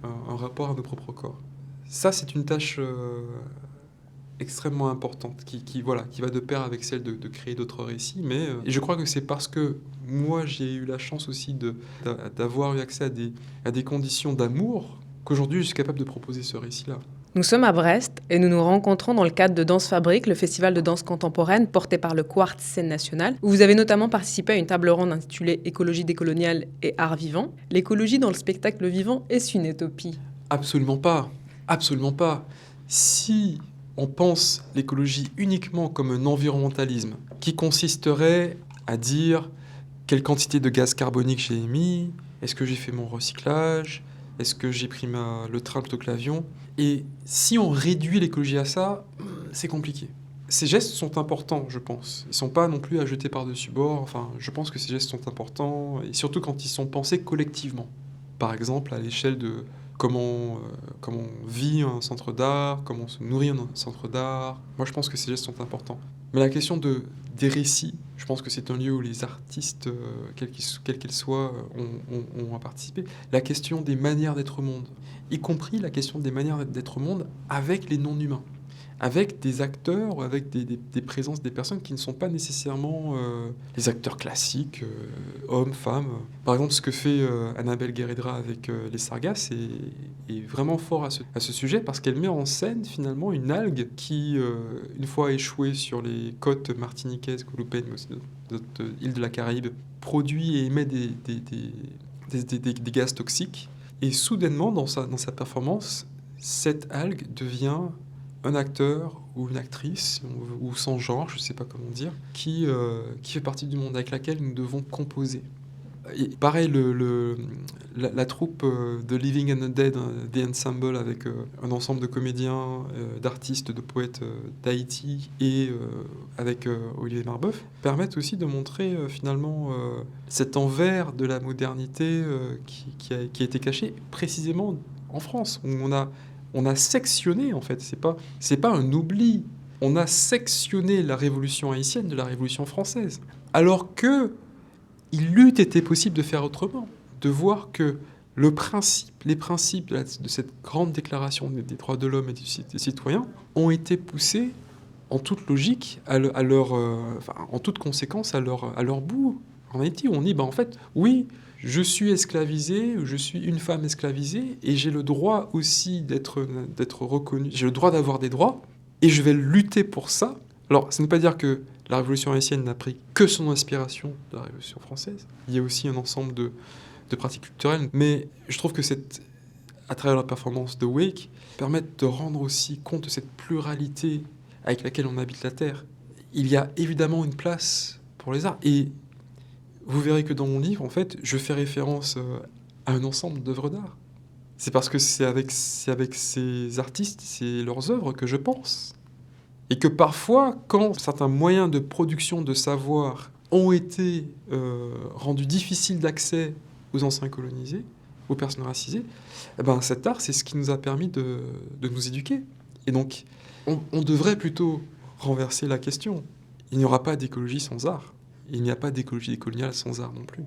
un rapport à nos propres corps. Ça, c'est une tâche extrêmement importante qui va de pair avec celle de créer d'autres récits. Mais et je crois que c'est parce que moi, j'ai eu la chance aussi d'avoir eu accès à des conditions d'amour qu'aujourd'hui, je suis capable de proposer ce récit-là. Nous sommes à Brest et nous nous rencontrons dans le cadre de Danse Fabrique, le festival de danse contemporaine porté par le Quartz Scène Nationale, où vous avez notamment participé à une table ronde intitulée « Écologie décoloniale et art vivant ». L'écologie dans le spectacle vivant, est-ce une utopie ? Absolument pas. Absolument pas. Si on pense l'écologie uniquement comme un environnementalisme qui consisterait à dire quelle quantité de gaz carbonique j'ai émis, est-ce que j'ai fait mon recyclage, est-ce que j'ai pris le train plutôt que l'avion ? Et si on réduit l'écologie à ça, c'est compliqué. Ces gestes sont importants, je pense. Ils ne sont pas non plus à jeter par-dessus bord. Enfin, je pense que ces gestes sont importants, et surtout quand ils sont pensés collectivement. Par exemple, à l'échelle de comment vit un centre d'art, comment on se nourrit un centre d'art. Moi, je pense que ces gestes sont importants. Mais la question des récits, je pense que c'est un lieu où les artistes, quels qu'ils soient, ont à participer. La question des manières d'être au monde, y compris la question des manières d'être au monde avec les non-humains, avec des acteurs ou avec des présences des personnes qui ne sont pas nécessairement les acteurs classiques, hommes, femmes. Par exemple, ce que fait Annabelle Guéredra avec les sargasses est vraiment fort à ce sujet parce qu'elle met en scène finalement une algue qui, une fois échouée sur les côtes martiniquaises, guadeloupéennes, mais aussi d'autres îles de la Caraïbe, produit et émet des gaz toxiques. Et soudainement, dans sa performance, cette algue devient un acteur ou une actrice, ou sans genre, je ne sais pas comment dire, qui fait partie du monde avec laquelle nous devons composer. Et pareil, la troupe de Living and the Dead, The Ensemble, avec un ensemble de comédiens, d'artistes, de poètes d'Haïti et avec Olivier Marbeuf, permettent aussi de montrer finalement cet envers de la modernité qui a été caché précisément en France, où on a sectionné, en fait, c'est pas un oubli. On a sectionné la révolution haïtienne de la révolution française. Alors que il eût été possible de faire autrement, de voir que les principes de cette grande déclaration des droits de l'homme et des citoyens ont été poussés en toute logique, en toute conséquence, à leur bout. En Haïti, où on dit, en fait, oui, je suis esclavisé, je suis une femme esclavisée, et j'ai le droit aussi d'être reconnu, j'ai le droit d'avoir des droits, et je vais lutter pour ça. Alors, ça ne veut pas dire que la révolution haïtienne n'a pris que son inspiration de la révolution française. Il y a aussi un ensemble de pratiques culturelles, mais je trouve que à travers la performance de Wake, permettent de rendre aussi compte de cette pluralité avec laquelle on habite la Terre. Il y a évidemment une place pour les arts, et vous verrez que dans mon livre, en fait, je fais référence à un ensemble d'œuvres d'art. C'est parce que c'est avec ces artistes, c'est leurs œuvres que je pense. Et que parfois, quand certains moyens de production de savoir ont été rendus difficiles d'accès aux anciens colonisés, aux personnes racisées, cet art, c'est ce qui nous a permis de nous éduquer. Et donc, on devrait plutôt renverser la question. Il n'y aura pas d'écologie sans art. Il n'y a pas d'écologie décoloniale sans art non plus.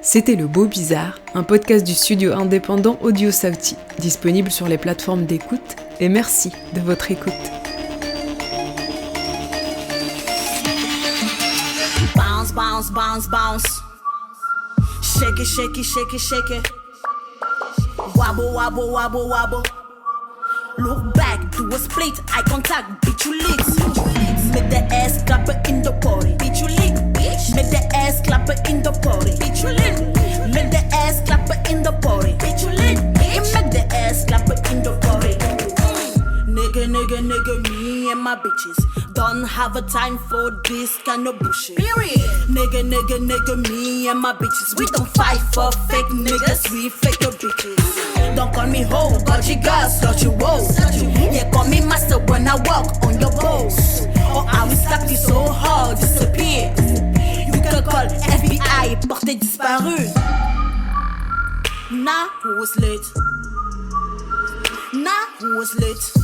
C'était Le Beau Bizarre, un podcast du studio indépendant Audio Sauti, disponible sur les plateformes d'écoute, et merci de votre écoute. Bounce, bounce, bounce, bounce. Shake it, shake it, shake it, shake it. Wobble, wobble, wobble, wobble. Look back, do a split, eye contact, bitch you lit. Make the ass clap in the party, bitch you lit, bitch. Make the ass clap in the party, bitch you lit. Make the ass clap in the party, bitch you lit, bitch. Make the ass clap in the party. Nigga, nigga, nigga, me and my bitches don't have a time for this kind of bullshit. Period. Nigga, nigga, nigga, me and my bitches, we don't fight for fake niggas, we fake your bitches. Don't call me hoe, got you girls, got you woes. Yeah, call me master when I walk on your pose. Or I will slap you so hard, disappear. You can call FBI. des disparus. Na was lit. Na was lit.